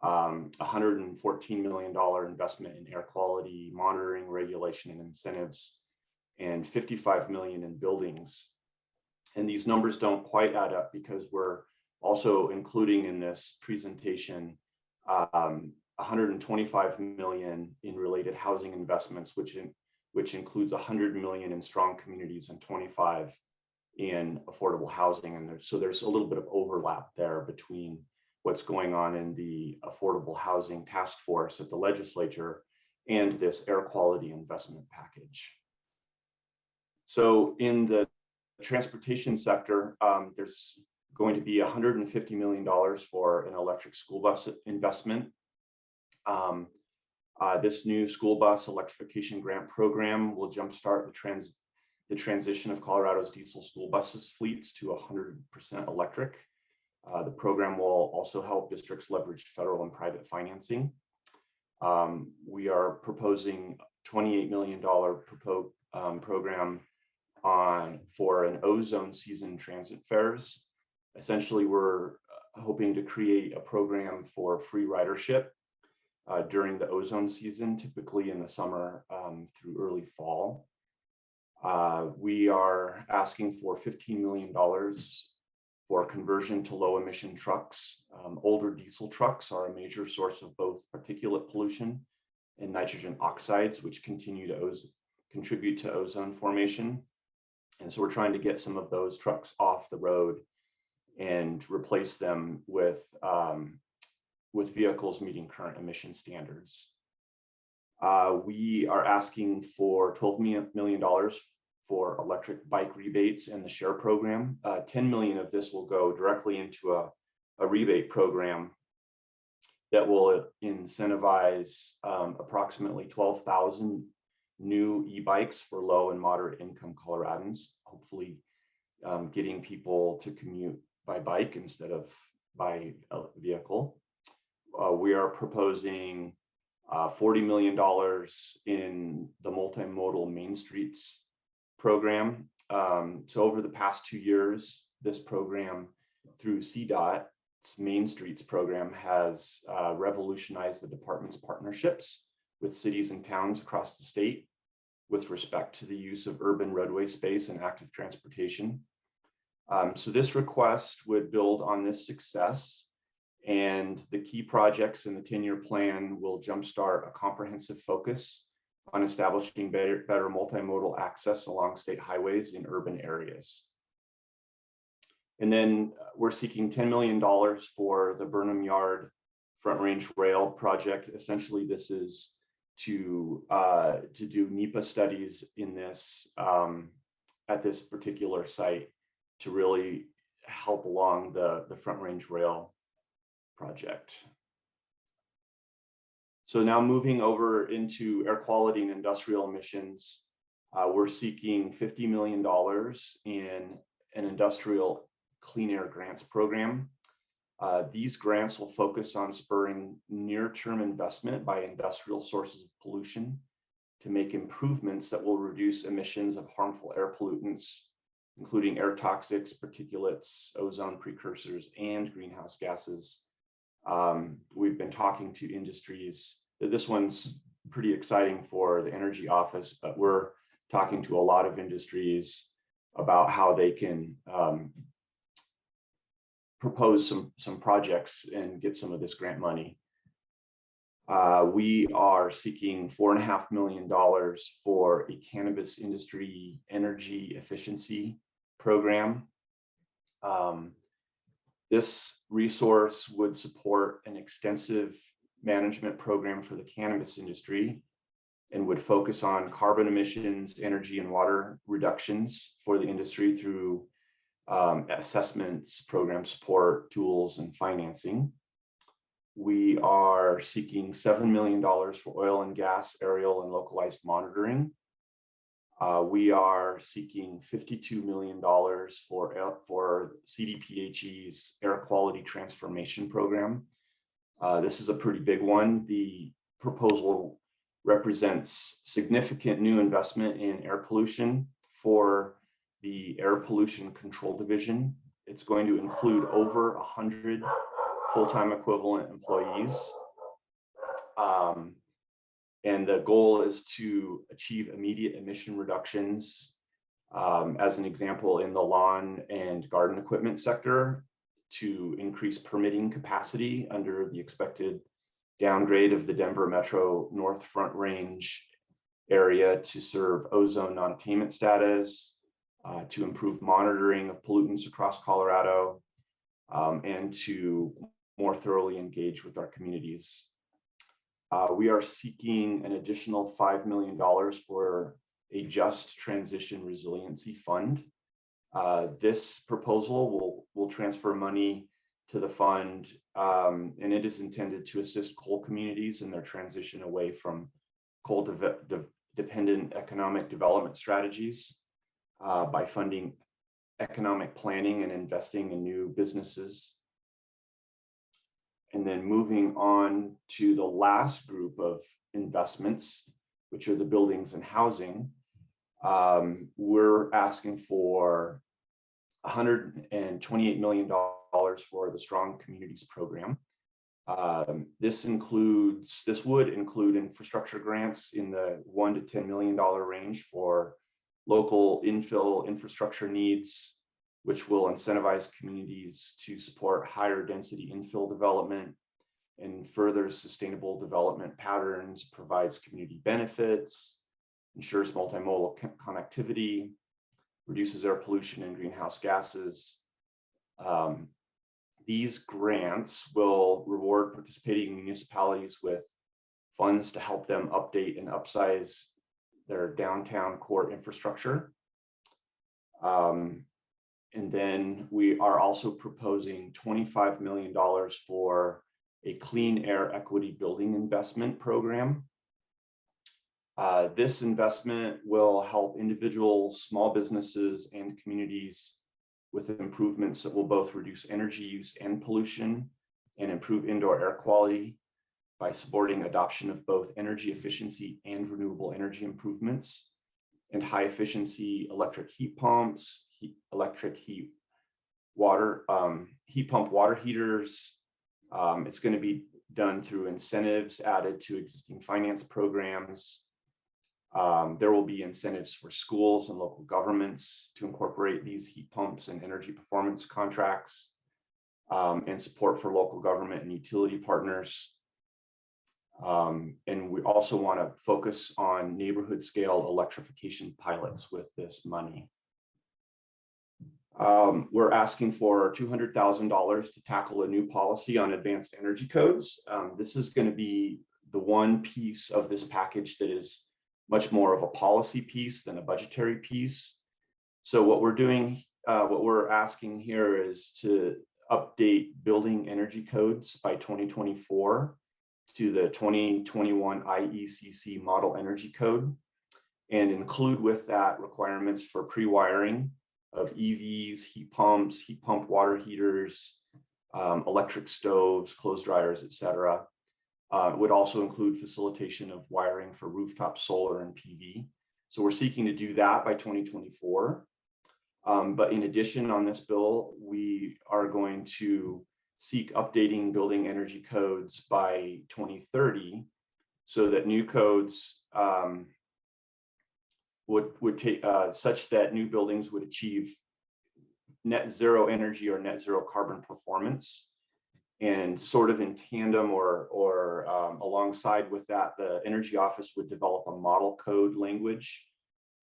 $114 million investment in air quality monitoring, regulation, and incentives, and $55 million in buildings. And these numbers don't quite add up because we're also including in this presentation $125 million in related housing investments, which includes $100 million in strong communities and 25 in affordable housing. And so there's a little bit of overlap there between what's going on in the affordable housing task force at the legislature and this air quality investment package. So in the transportation sector, there's going to be $150 million for an electric school bus investment. This new school bus electrification grant program will jumpstart the transition of Colorado's diesel school buses fleets to 100% electric. The program will also help districts leverage federal and private financing. We are proposing $28 million program for an ozone season transit fares. Essentially, we're hoping to create a program for free ridership during the ozone season, typically in the summer through early fall. We are asking for $15 million for conversion to low emission trucks. Older diesel trucks are a major source of both particulate pollution and nitrogen oxides, which continue to contribute to ozone formation. And so we're trying to get some of those trucks off the road and replace them with vehicles meeting current emission standards. We are asking for $12 million for electric bike rebates and the share program. 10 million of this will go directly into a rebate program that will incentivize approximately 12,000 new e-bikes for low and moderate income Coloradans, hopefully getting people to commute by bike instead of by vehicle. We are proposing $40 million in the multimodal Main Streets program. So over the past 2 years, this program through CDOT's Main Streets program has revolutionized the department's partnerships with cities and towns across the state with respect to the use of urban roadway space and active transportation. So this request would build on this success, and the key projects in the 10-year plan will jumpstart a comprehensive focus on establishing better multimodal access along state highways in urban areas. And then we're seeking $10 million for the Burnham Yard Front Range Rail project. Essentially, this is to do NEPA studies in this at this particular site to really help along the Front Range Rail project. So now moving over into air quality and industrial emissions, we're seeking $50 million in an industrial clean air grants program. These grants will focus on spurring near-term investment by industrial sources of pollution to make improvements that will reduce emissions of harmful air pollutants, including air toxics, particulates, ozone precursors, and greenhouse gases. We've been talking to industries. This one's pretty exciting for the energy office, but we're talking to a lot of industries about how they can propose some projects and get some of this grant money. We are seeking $4.5 million for a cannabis industry energy efficiency program. This resource would support an extensive management program for the cannabis industry and would focus on carbon emissions, energy and water reductions for the industry through assessments, program support, tools, and financing. We are seeking $7 million for oil and gas aerial and localized monitoring. We are seeking $52 million for CDPHE's air quality transformation program. This is a pretty big one. The proposal represents significant new investment in air pollution for the Air Pollution Control Division. It's going to include over 100 full-time equivalent employees. And the goal is to achieve immediate emission reductions, as an example, in the lawn and garden equipment sector, to increase permitting capacity under the expected downgrade of the Denver Metro North Front Range area to serve ozone non-attainment status, to improve monitoring of pollutants across Colorado, and to more thoroughly engage with our communities. We are seeking an additional $5 million for a Just Transition Resiliency Fund. This proposal will transfer money to the fund, and it is intended to assist coal communities in their transition away from coal-dependent economic development strategies by funding economic planning and investing in new businesses. And then moving on to the last group of investments, which are the buildings and housing, we're asking for $128 million for the Strong Communities program. This would include infrastructure grants in the $1 to $10 million range for local infill infrastructure needs, which will incentivize communities to support higher density infill development and furthers sustainable development patterns, provides community benefits, ensures multimodal connectivity, reduces air pollution and greenhouse gases. These grants will reward participating municipalities with funds to help them update and upsize their downtown core infrastructure. And then we are also proposing $25 million for a clean air equity building investment program. This investment will help individuals, small businesses, and communities with improvements that will both reduce energy use and pollution and improve indoor air quality. by supporting adoption of both energy efficiency and renewable energy improvements and high efficiency electric heat pumps, electric heat pump water heaters. It's going to be done through incentives added to existing finance programs. There will be incentives for schools and local governments to incorporate these heat pumps and energy performance contracts, and support for local government and utility partners. And we also want to focus on neighborhood scale electrification pilots with this money. We're asking for $200,000 to tackle a new policy on advanced energy codes. This is going to be the one piece of this package that is much more of a policy piece than a budgetary piece. So what we're asking here is to update building energy codes by 2024 to the 2021 IECC model energy code, and include with that requirements for pre-wiring of EVs, heat pumps, heat pump water heaters, electric stoves, clothes dryers, etc. It would also include facilitation of wiring for rooftop solar and PV. So we're seeking to do that by 2024. But in addition, on this bill, we are going to seek updating building energy codes by 2030 so that new codes would take such that new buildings would achieve net zero energy or net zero carbon performance. And sort of in tandem or alongside with that, the Energy Office would develop a model code language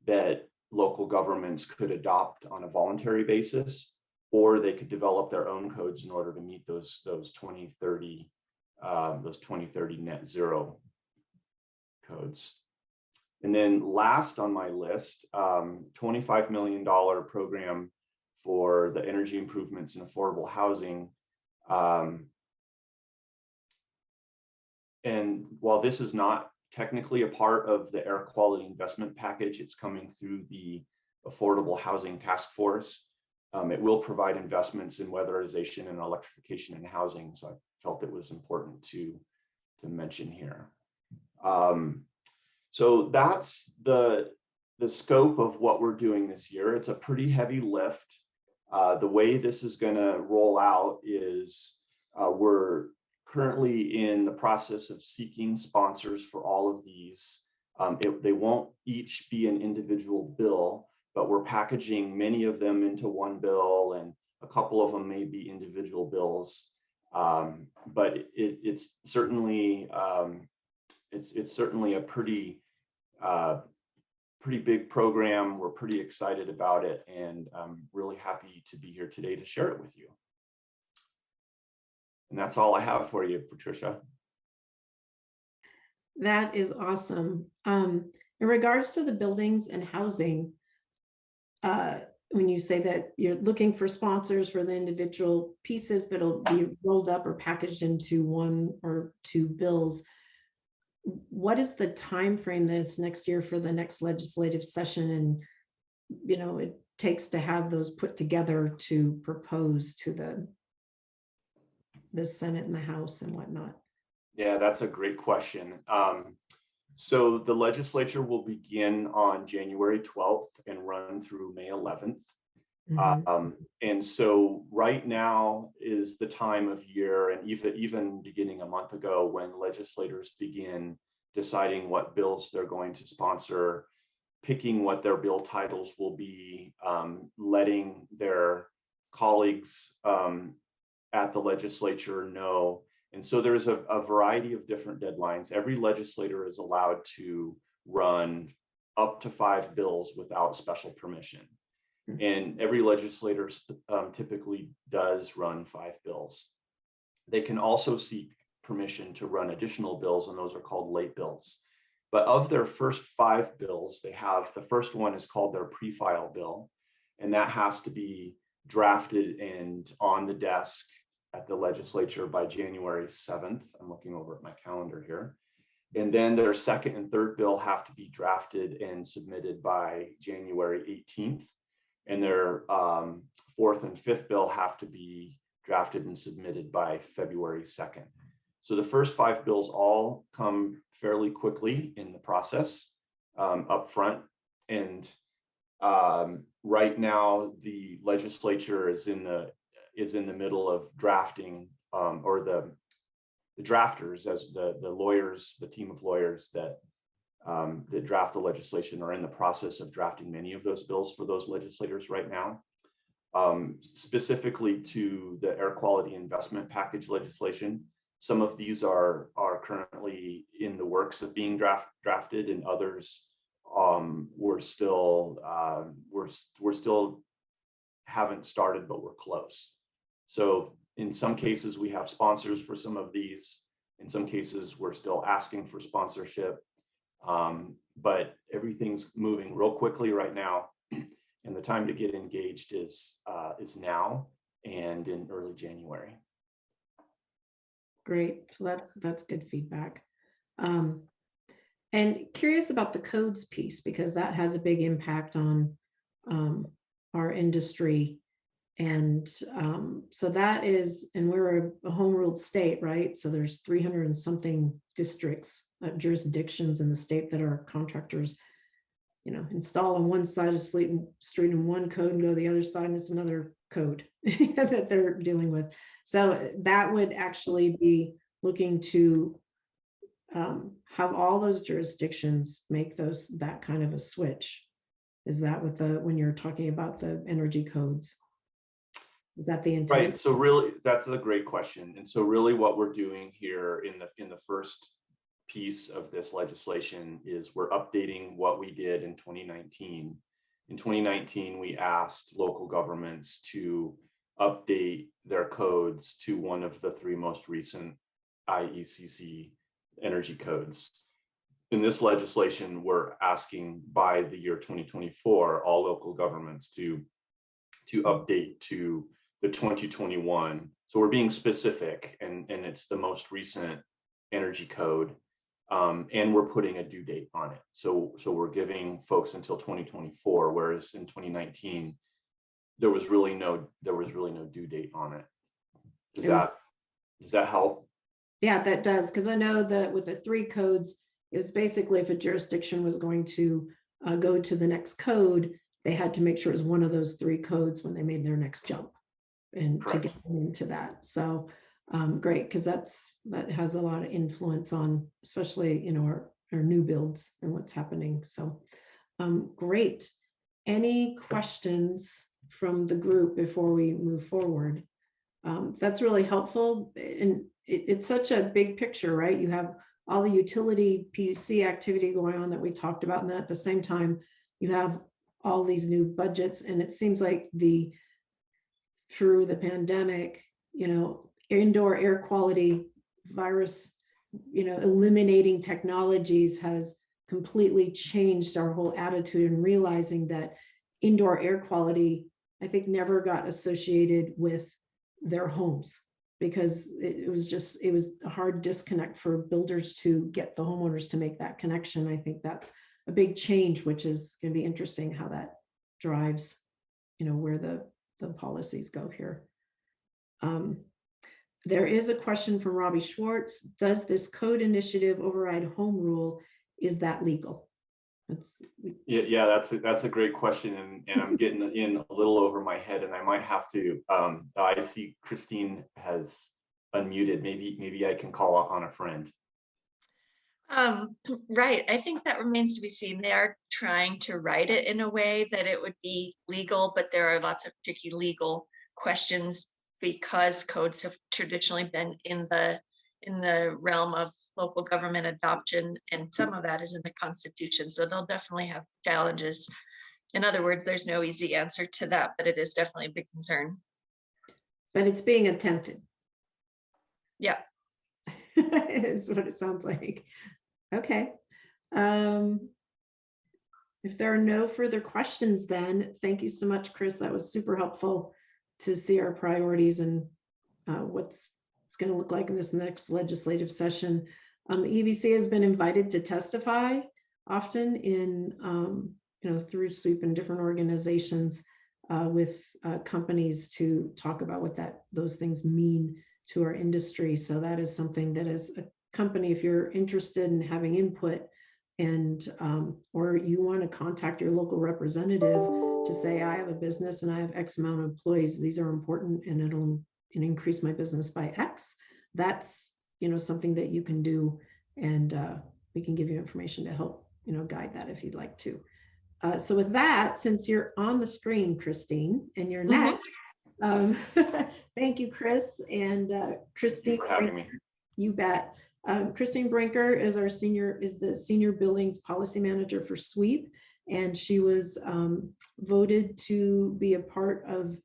that local governments could adopt on a voluntary basis, or they could develop their own codes in order to meet those 2030 net zero codes. And then last on my list, $25 million program for the energy improvements in affordable housing. And while this is not technically a part of the air quality investment package, it's coming through the Affordable Housing Task Force. It will provide investments in weatherization and electrification in housing. So I felt it was important to mention here. So that's the scope of what we're doing this year. It's a pretty heavy lift. The way this is going to roll out is we're currently in the process of seeking sponsors for all of these. They won't each be an individual bill, but we're packaging many of them into one bill, and a couple of them may be individual bills. But it's certainly a pretty big program. We're pretty excited about it, and I'm really happy to be here today to share it with you. And that's all I have for you, Patricia. That is awesome. In regards to the buildings and housing, when you say that you're looking for sponsors for the individual pieces, but it'll be rolled up or packaged into one or two bills, what is the time frame that's next year for the next legislative session, and it takes to have those put together to propose to the Senate and the House and whatnot? Yeah, that's a great question. So the legislature will begin on January 12th and run through May 11th. Mm-hmm. And so right now is the time of year, and even beginning a month ago, when legislators begin deciding what bills they're going to sponsor, picking what their bill titles will be, letting their colleagues at the legislature know. And so there's a variety of different deadlines. Every legislator is allowed to run up to 5 bills without special permission. And every legislator typically does run 5 bills. They can also seek permission to run additional bills, and those are called late bills. But of their first 5 bills, the first one is called their pre-file bill, and that has to be drafted and on the desk at the legislature by January 7th. I'm looking over at my calendar here. And then their second and third bill have to be drafted and submitted by January 18th. And their fourth and fifth bill have to be drafted and submitted by February 2nd. So the first 5 bills all come fairly quickly in the process up front. And right now, the legislature is in the middle of drafting, or the drafters, as the lawyers, the team of lawyers that draft the legislation, are in the process of drafting many of those bills for those legislators right now. Specifically to the air quality investment package legislation, some of these are currently in the works of being drafted, and others we're still haven't started, but we're close. So in some cases we have sponsors for some of these. In some cases we're still asking for sponsorship, but everything's moving real quickly right now, and the time to get engaged is now and in early January. Great. So that's good feedback. And curious about the codes piece, because that has a big impact on our industry. And so that is, and we're a home ruled state, right? So there's 300 and something districts, jurisdictions in the state that are contractors, install on one side of the street in one code and go the other side and it's another code that they're dealing with. So that would actually be looking to have all those jurisdictions make that kind of a switch. Is that what when you're talking about the energy codes? Is that the intent? Right. So really, that's a great question. And so really what we're doing here in the first piece of this legislation is we're updating what we did in 2019. In 2019, we asked local governments to update their codes to one of the 3 most recent IECC energy codes. In this legislation, we're asking by the year 2024, all local governments to update to the 2021. So we're being specific, and it's the most recent energy code, and we're putting a due date on it. So we're giving folks until 2024, whereas in 2019 there was really no due date on it. Does that help? Yeah, that does, because I know that with the 3 codes, it was basically if a jurisdiction was going to go to the next code, they had to make sure it was one of those 3 codes when they made their next jump, and Correct. to get into that. So great, because that has a lot of influence on, especially our new builds and what's happening. So great. Any questions from the group before we move forward? That's really helpful, and it's such a big picture, right? You have all the utility PUC activity going on that we talked about, and then at the same time you have all these new budgets, and it seems like through the pandemic, indoor air quality virus, eliminating technologies has completely changed our whole attitude, and realizing that indoor air quality, I think, never got associated with their homes, because it was a hard disconnect for builders to get the homeowners to make that connection. I think that's a big change, which is going to be interesting how that drives, where the policies go here. There is a question from Robbie Schwartz. Does this code initiative override home rule? Is that legal? Yeah, that's a great question, and I'm getting in a little over my head, and I might have to. I see Christine has unmuted. Maybe I can call on a friend. Right. I think that remains to be seen. They are trying to write it in a way that it would be legal, but there are lots of tricky legal questions because codes have traditionally been in the realm of local government adoption, and some of that is in the Constitution. So they'll definitely have challenges. In other words, there's no easy answer to that, but it is definitely a big concern. But it's being attempted. Yeah. Is what it sounds like. Okay. If there are no further questions, then thank you so much, Chris. That was super helpful to see our priorities and what's it's going to look like in this next legislative session. The EEBC has been invited to testify often in, through SWEEP and different organizations with companies to talk about what those things mean to our industry. So that is something that as a company, if you're interested in having input and or you want to contact your local representative to say, I have a business and I have X amount of employees, these are important and it'll increase my business by X. That's, you know, something that you can do, and we can give you information to help, you know, guide that if you'd like to. So with that, since you're on the screen, Christine, and you're next, thank you, Chris, and Christine. Thank you for having me. You bet. Christine Brinker is the senior buildings policy manager for SWEEP, and she was voted to be a part of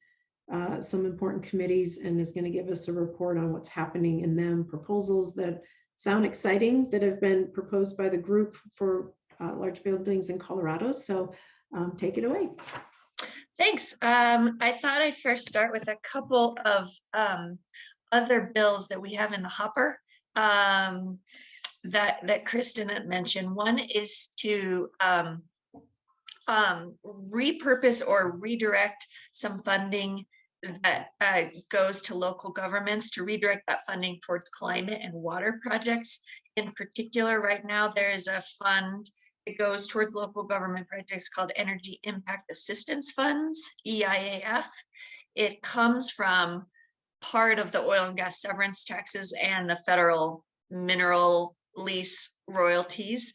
some important committees and is going to give us a report on what's happening in them, proposals that sound exciting that have been proposed by the group for large buildings in Colorado. So take it away. Thanks. I thought I'd first start with a couple of other bills that we have in the hopper that Kristen had mentioned. One is to repurpose or redirect some funding that goes to local governments, to redirect that funding towards climate and water projects. In particular, right now, there is a fund that goes towards local government projects called Energy Impact Assistance Funds, EIAF. It comes from part of the oil and gas severance taxes and the federal mineral lease royalties.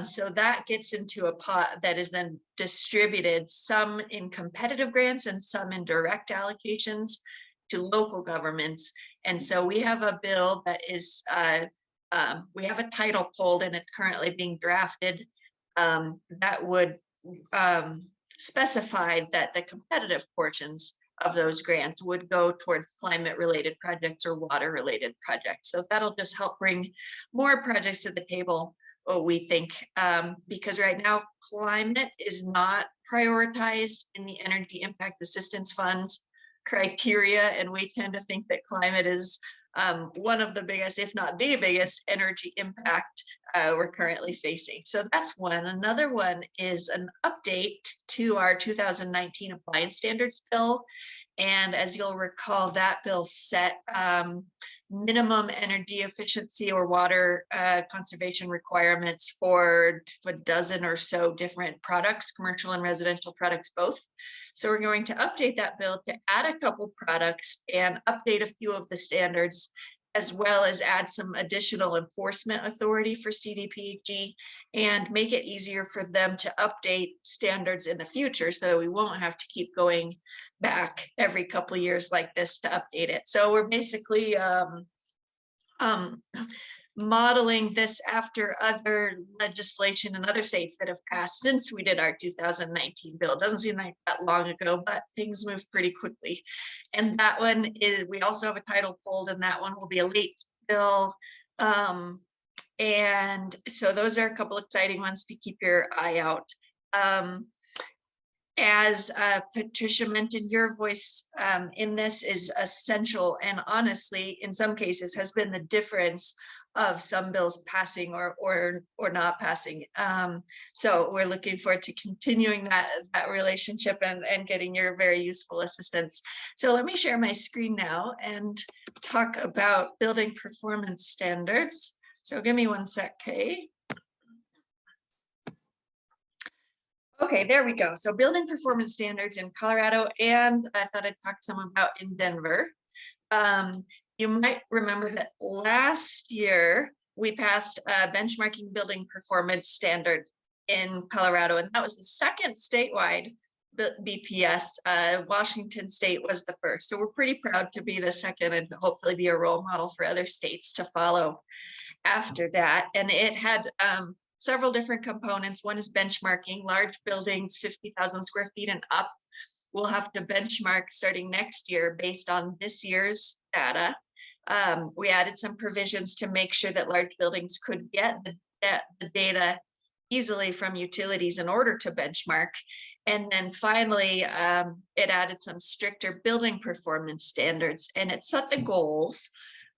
So that gets into a pot that is then distributed, some in competitive grants and some in direct allocations to local governments. And so we have a bill that is, we have a title pulled and it's currently being drafted that would specify that the competitive portions of those grants would go towards climate related projects or water related projects. So that'll just help bring more projects to the table, we think, because right now climate is not prioritized in the Energy Impact Assistance Funds criteria. And we tend to think that climate is one of the biggest, if not the biggest, energy impact we're currently facing. So that's one. Another one is an update to our 2019 appliance standards bill. And as you'll recall, that bill set minimum energy efficiency or water conservation requirements for a dozen or so different products, commercial and residential products both. So we're going to update that bill to add a couple products and update a few of the standards, as well as add some additional enforcement authority for CDPG and make it easier for them to update standards in the future so that we won't have to keep going back every couple of years like this to update it. So we're basically modeling this after other legislation in other states that have passed since we did our 2019 bill. It doesn't seem like that long ago, but things move pretty quickly. And that one is, we also have a title pulled, and that one will be a late bill. And so those are a couple exciting ones to keep your eye out. As Patricia mentioned, your voice in this is essential, and honestly, in some cases has been the difference of some bills passing or not passing. So we're looking forward to continuing that relationship and getting your very useful assistance. So let me share my screen now and talk about building performance standards. So give me one sec, Kay. Okay, there we go. So building performance standards in Colorado, and I thought I'd talk some about in Denver. You might remember that last year we passed a benchmarking building performance standard in Colorado, and that was the second statewide BPS. Washington State was the first. So we're pretty proud to be the second and hopefully be a role model for other states to follow after that. And it had several different components. One is benchmarking. Large buildings, 50,000 square feet and up, will have to benchmark starting next year based on this year's data. We added some provisions to make sure that large buildings could get the data easily from utilities in order to benchmark. And then finally, it added some stricter building performance standards, and it set the goals.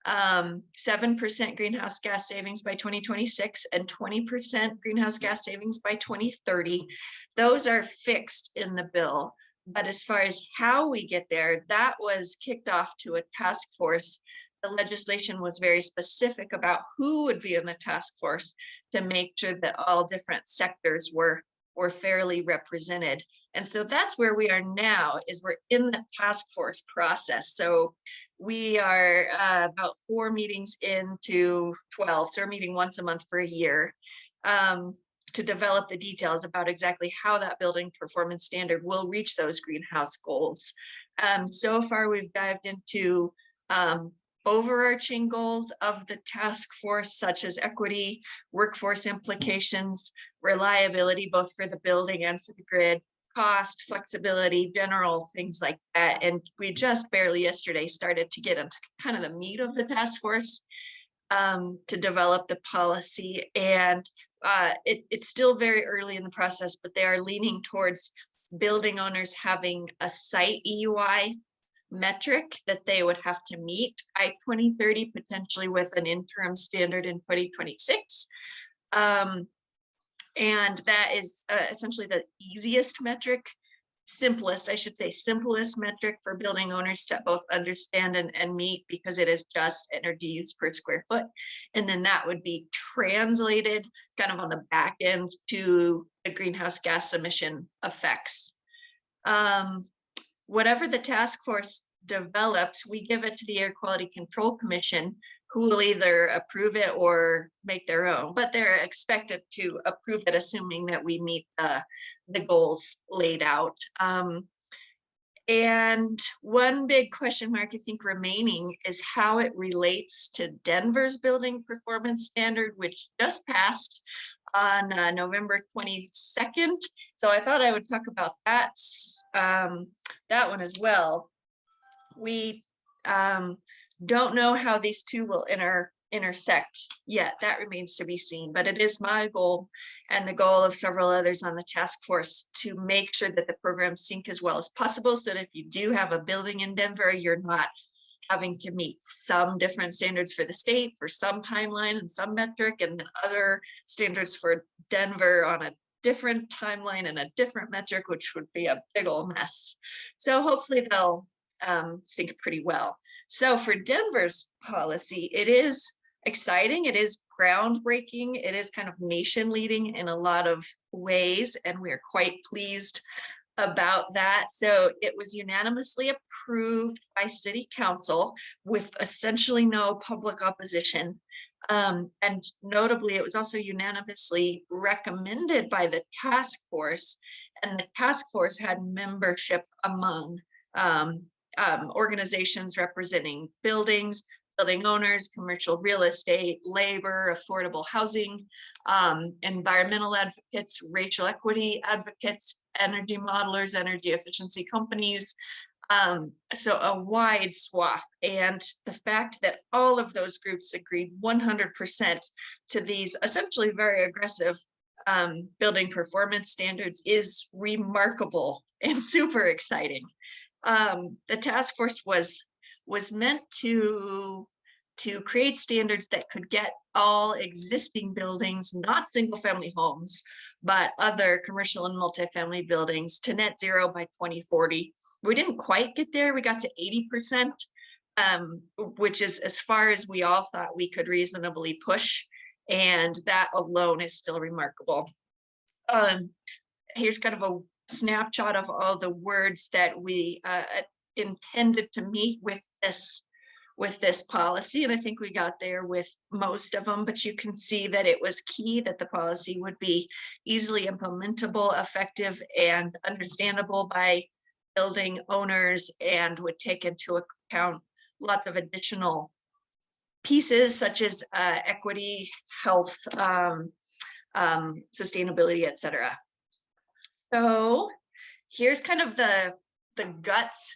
7% greenhouse gas savings by 2026 and 20% greenhouse gas savings by 2030. Those are fixed in the bill. But as far as how we get there, that was kicked off to a task force the legislation was very specific about who would be in the task force to make sure that all different sectors were fairly represented. And so that's where we are now, is we're in the task force process. So we are about 4 meetings into 12, so we're meeting once a month for a year to develop the details about exactly how that building performance standard will reach those greenhouse goals. So far, we've dived into overarching goals of the task force, such as equity, workforce implications, reliability, both for the building and for the grid, cost, flexibility, general things like that. And we just barely yesterday started to get into kind of the meat of the task force to develop the policy. And it's still very early in the process, but they are leaning towards building owners having a site EUI metric that they would have to meet by 2030, potentially with an interim standard in 2026. And that is essentially the easiest metric, simplest metric for building owners to both understand and meet, because it is just energy use per square foot. And then that would be translated kind of on the back end to the greenhouse gas emission effects. Whatever the task force develops, we give it to the Air Quality Control Commission, who will either approve it or make their own, but they're expected to approve it, assuming that we meet the goals laid out. And one big question mark, I think, remaining is how it relates to Denver's building performance standard, which just passed on November 22nd. So I thought I would talk about that one as well. We don't know how these two will intersect yet. That remains to be seen, but it is my goal and the goal of several others on the task force to make sure that the programs sync as well as possible, so that if you do have a building in Denver, you're not having to meet some different standards for the state for some timeline and some metric, and then other standards for Denver on a different timeline and a different metric, which would be a big old mess. So hopefully they'll sync pretty well. So for Denver's policy, it is exciting, it is groundbreaking, it is kind of nation leading in a lot of ways, and we're quite pleased about that. So it was unanimously approved by City Council with essentially no public opposition. And notably, it was also unanimously recommended by the task force, and the task force had membership among organizations representing buildings, building owners, commercial real estate, labor, affordable housing, environmental advocates, racial equity advocates, energy modelers, energy efficiency companies. So a wide swath. And the fact that all of those groups agreed 100% to these essentially very aggressive building performance standards is remarkable and super exciting. The task force was meant to create standards that could get all existing buildings, not single family homes, but other commercial and multifamily buildings to net zero by 2040. We didn't quite get there. We got to 80%, which is as far as we all thought we could reasonably push. And that alone is still remarkable. Here's kind of a snapshot of all the words that we intended to meet with this policy, and I think we got there with most of them, but you can see that it was key that the policy would be easily implementable, effective, and understandable by building owners, and would take into account lots of additional pieces such as equity, health, sustainability, etc. So here's kind of the guts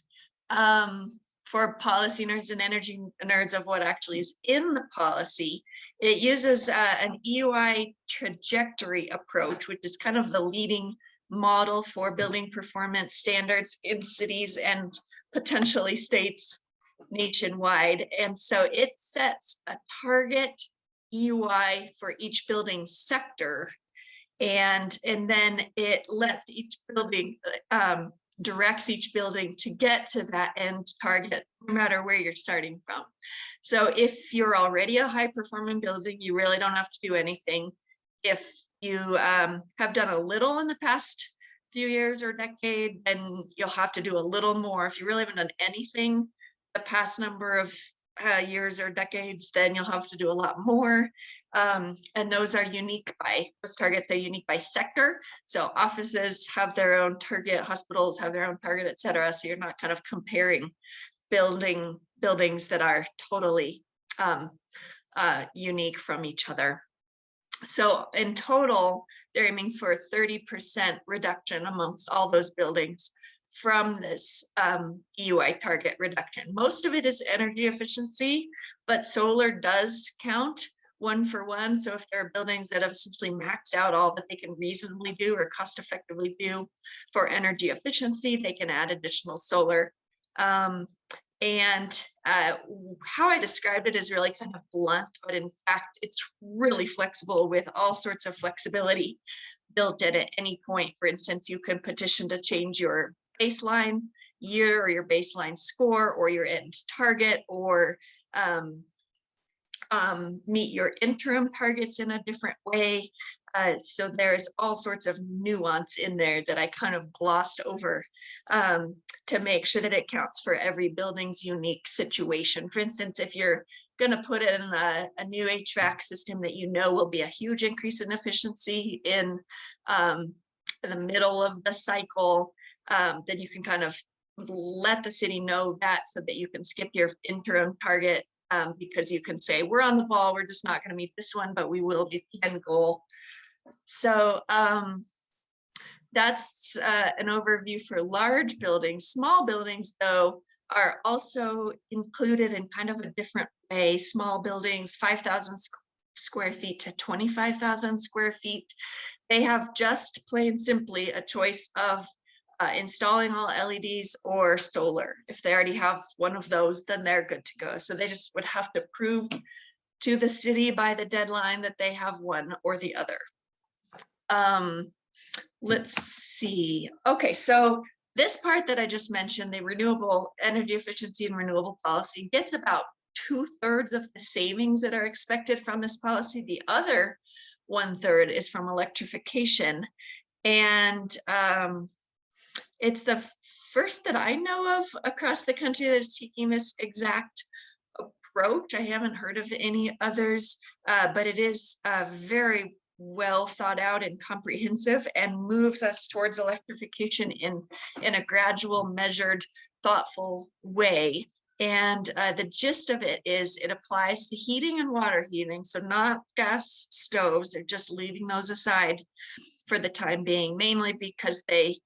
for policy nerds and energy nerds of what actually is in the policy. It uses an EUI trajectory approach, which is kind of the leading model for building performance standards in cities and potentially states nationwide. And so it sets a target EUI for each building sector, and then it lets each building directs each building to get to that end target, no matter where you're starting from. So if you're already a high performing building, you really don't have to do anything. If you have done a little in the past few years or decade, then you'll have to do a little more. If you really haven't done anything the past number of years or decades, then you'll have to do a lot more. And those are unique by, those targets are unique by sector. So offices have their own target, hospitals have their own target, et cetera. So you're not kind of comparing buildings that are totally unique from each other. So in total, they're aiming for 30% reduction amongst all those buildings from this EUI target reduction. Most of it is energy efficiency, but solar does count 1 for 1. So if there are buildings that have essentially maxed out all that they can reasonably do or cost effectively do for energy efficiency, they can add additional solar. And how I described it is really kind of blunt, but in fact, it's really flexible with all sorts of flexibility built in at any point. For instance, you can petition to change your baseline year or your baseline score or your end target, or meet your interim targets in a different way. So there's all sorts of nuance in there that I kind of glossed over to make sure that it counts for every building's unique situation. For instance, if you're going to put in a new HVAC system that you know will be a huge increase in efficiency in the middle of the cycle, then you can kind of let the city know that so that you can skip your interim target, because you can say, we're on the ball, we're just not going to meet this one, but we will meet the end goal. So that's an overview for large buildings. Small buildings, though, are also included in kind of a different way. Small buildings, 5,000 square feet to 25,000 square feet. They have just plain simply a choice of installing all LEDs or solar. If they already have one of those, then they're good to go. So they just would have to prove to the city by the deadline that they have one or the other. Let's see. Okay, so this part that I just mentioned, the renewable energy efficiency and renewable policy, gets about 2/3 of the savings that are expected from this policy. The other 1/3 is from electrification. And it's the first that I know of across the country that is taking this exact approach. I haven't heard of any others, but it is very well thought out and comprehensive, and moves us towards electrification in a gradual, measured, thoughtful way. And the gist of it is it applies to heating and water heating, so not gas stoves. They're just leaving those aside for the time being, mainly because they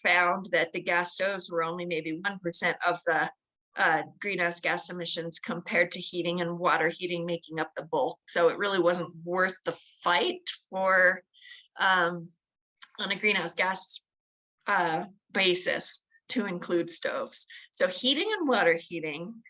found that the gas stoves were only maybe 1% of the greenhouse gas emissions compared to heating and water heating making up the bulk. So it really wasn't worth the fight for on a greenhouse gas basis to include stoves. So heating and water heating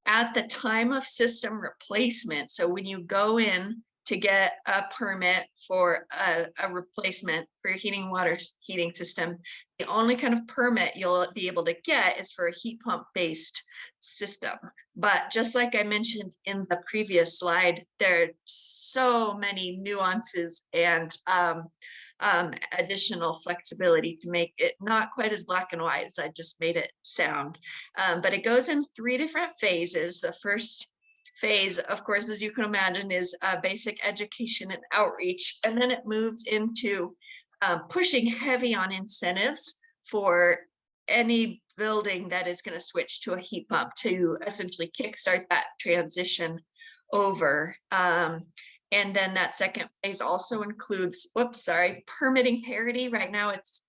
at the time of system replacement. So when you go in to get a permit for a replacement for your heating and water heating system, the only kind of permit you'll be able to get is for a heat pump based system. But just like I mentioned in the previous slide, there are so many nuances and additional flexibility to make it not quite as black and white as I just made it sound. But it goes in 3 different phases. The first phase, of course, as you can imagine, is basic education and outreach. And then it moves into pushing heavy on incentives for any building that is going to switch to a heat pump to essentially kickstart that transition over. And then that second phase also includes, permitting parity. Right now it's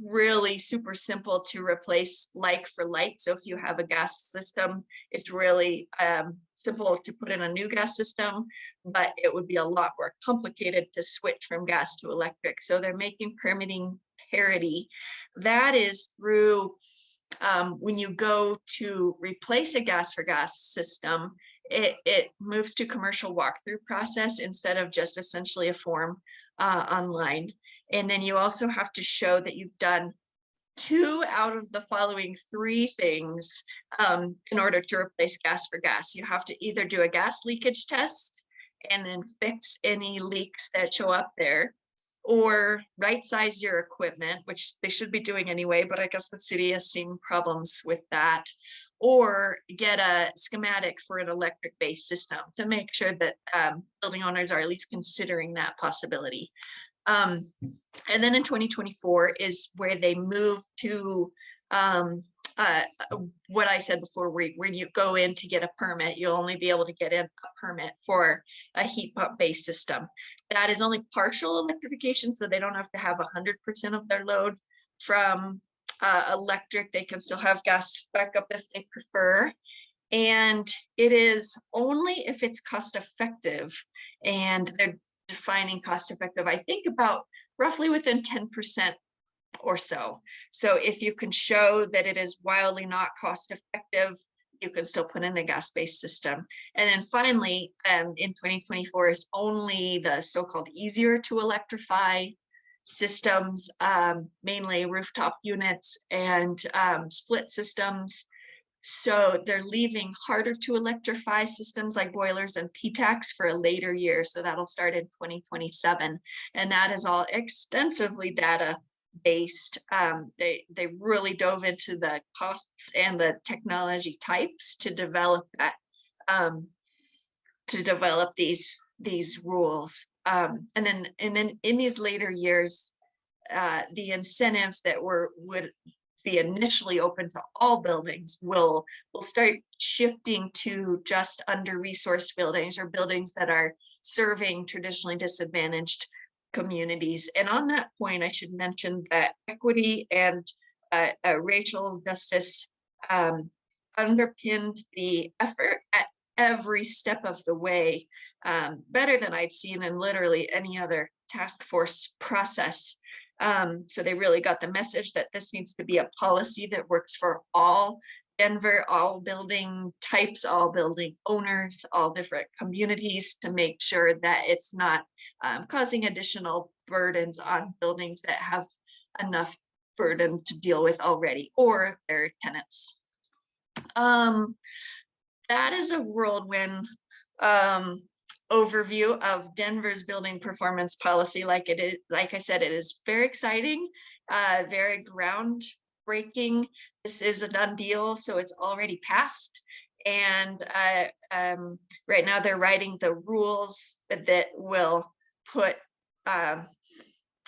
really super simple to replace like for like. So if you have a gas system, it's really simple to put in a new gas system, but it would be a lot more complicated to switch from gas to electric. So they're making permitting parity. That is through when you go to replace a gas for gas system, it moves to commercial walkthrough process instead of just essentially a form online. And then you also have to show that you've done 2 out of the following 3 things in order to replace gas for gas. You have to either do a gas leakage test and then fix any leaks that show up there, or right size your equipment, which they should be doing anyway, but I guess the city has seen problems with that, or get a schematic for an electric-based system to make sure that building owners are at least considering that possibility. And then in 2024 is where they move to what I said before, where you go in to get a permit, you'll only be able to get in a permit for a heat pump based system. That is only partial electrification, so they don't have to have 100% of their load from electric. They can still have gas backup if they prefer. And it is only if it's cost effective, and they're defining cost effective, I think about roughly within 10% or so. So if you can show that it is wildly not cost effective, you can still put in a gas-based system. And then finally, in 2024 is only the so-called easier to electrify systems, mainly rooftop units and split systems. So they're leaving harder to electrify systems like boilers and PTACs for a later year. So that'll start in 2027. And that is all extensively data based. They really dove into the costs and the technology types to develop that, to develop these rules. And then in these later years, the incentives that would be initially open to all buildings will start shifting to just under-resourced buildings, or buildings that are serving traditionally disadvantaged communities. And on that point, I should mention that equity and racial justice underpinned the effort at every step of the way, better than I'd seen in literally any other task force process. So they really got the message that this needs to be a policy that works for all Denver, all building types, all building owners, all different communities, to make sure that it's not causing additional burdens on buildings that have enough burden to deal with already, or their tenants. That is a whirlwind overview of Denver's building performance policy. Like I said, it is very exciting, very groundbreaking. This is a done deal, so it's already passed. And right now they're writing the rules that will put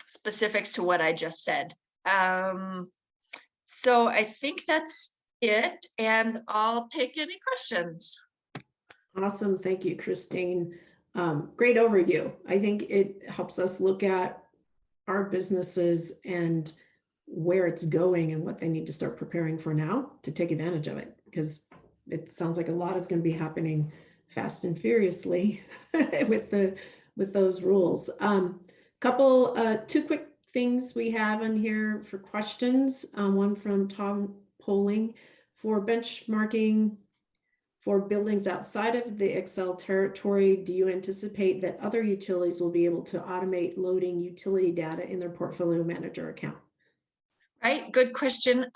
specifics to what I just said. So I think that's it, and I'll take any questions. Awesome. Thank you, Christine. Great overview. I think it helps us look at our businesses and where it's going and what they need to start preparing for now to take advantage of it, because it sounds like a lot is going to be happening fast and furiously with those rules. Two quick things we have on here for questions. One from Tom Poling: for benchmarking for buildings outside of the Excel territory, do you anticipate that other utilities will be able to automate loading utility data in their portfolio manager account? Right, good question.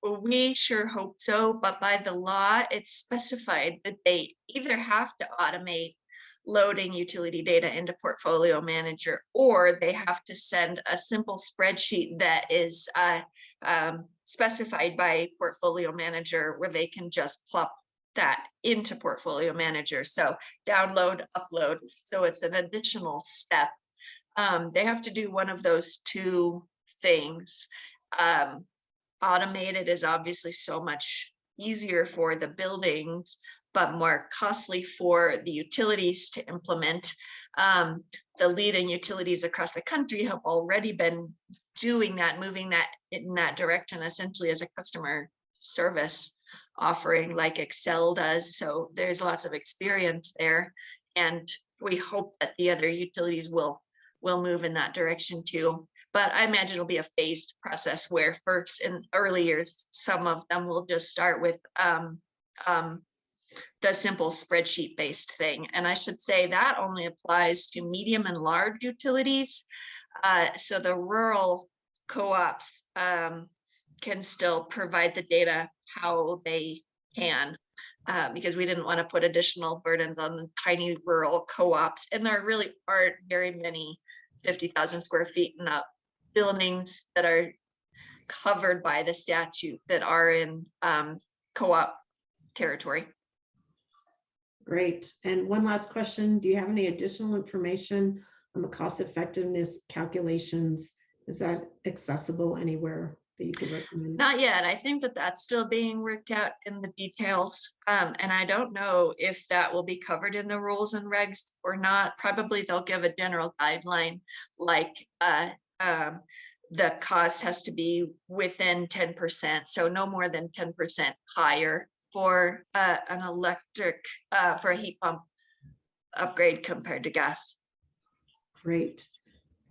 We sure hope so, but by the law, it's specified that they either have to automate loading utility data into portfolio manager, or they have to send a simple spreadsheet that is specified by portfolio manager, where they can just plop that into portfolio manager. So download, upload. So it's an additional step. They have to do one of those two things. Automated is obviously so much easier for the buildings, but more costly for the utilities to implement. The leading utilities across the country have already been doing that, moving that in that direction, essentially as a customer service offering like Excel does. So there's lots of experience there, and we hope that the other utilities will move in that direction too. But I imagine it'll be a phased process, where first in early years, some of them will just start with the simple spreadsheet based thing. And I should say that only applies to medium and large utilities. So the rural co-ops, can still provide the data how they can. Because we didn't want to put additional burdens on the tiny rural co-ops. And there really aren't very many 50,000 square feet and up buildings that are covered by the statute that are in co-op territory. Great. And one last question. Do you have any additional information on the cost effectiveness calculations? Is that accessible anywhere that you could recommend? Not yet. I think that that's still being worked out in the details. And I don't know if that will be covered in the rules and regs or not. Probably they'll give a general guideline like the cost has to be within 10%. So no more than 10% higher for an electric, for a heat pump upgrade compared to gas. Great.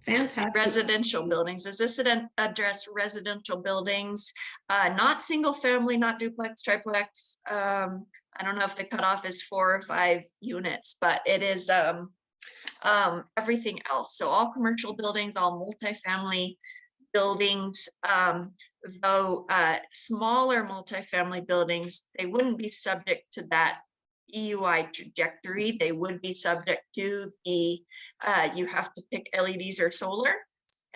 Fantastic. Residential buildings. Does this address residential buildings? Not single family, not duplex, triplex. I don't know if the cutoff is 4 or 5 units, but it is everything else. So all commercial buildings, all multifamily buildings, though smaller multifamily buildings, they wouldn't be subject to that EUI trajectory. They would be subject to the, you have to pick LEDs or solar,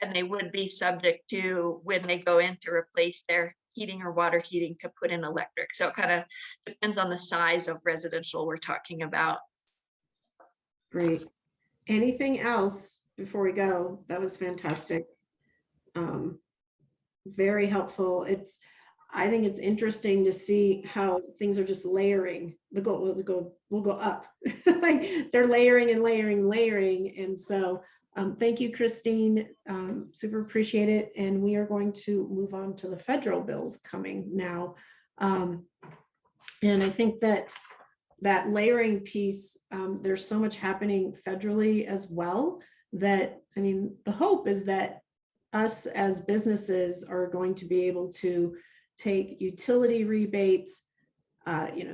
and they would be subject to when they go in to replace their heating or water heating to put in electric. So it kind of depends on the size of residential we're talking about. Great. Anything else before we go? That was fantastic. Very helpful. I think it's interesting to see how things are just layering. We'll go up. Like they're layering and layering and layering. And so thank you, Christine. Super appreciate it. And we are going to move on to the federal bills coming now. And I think that layering piece, there's so much happening federally as well that, I mean, the hope is that us as businesses are going to be able to take utility rebates,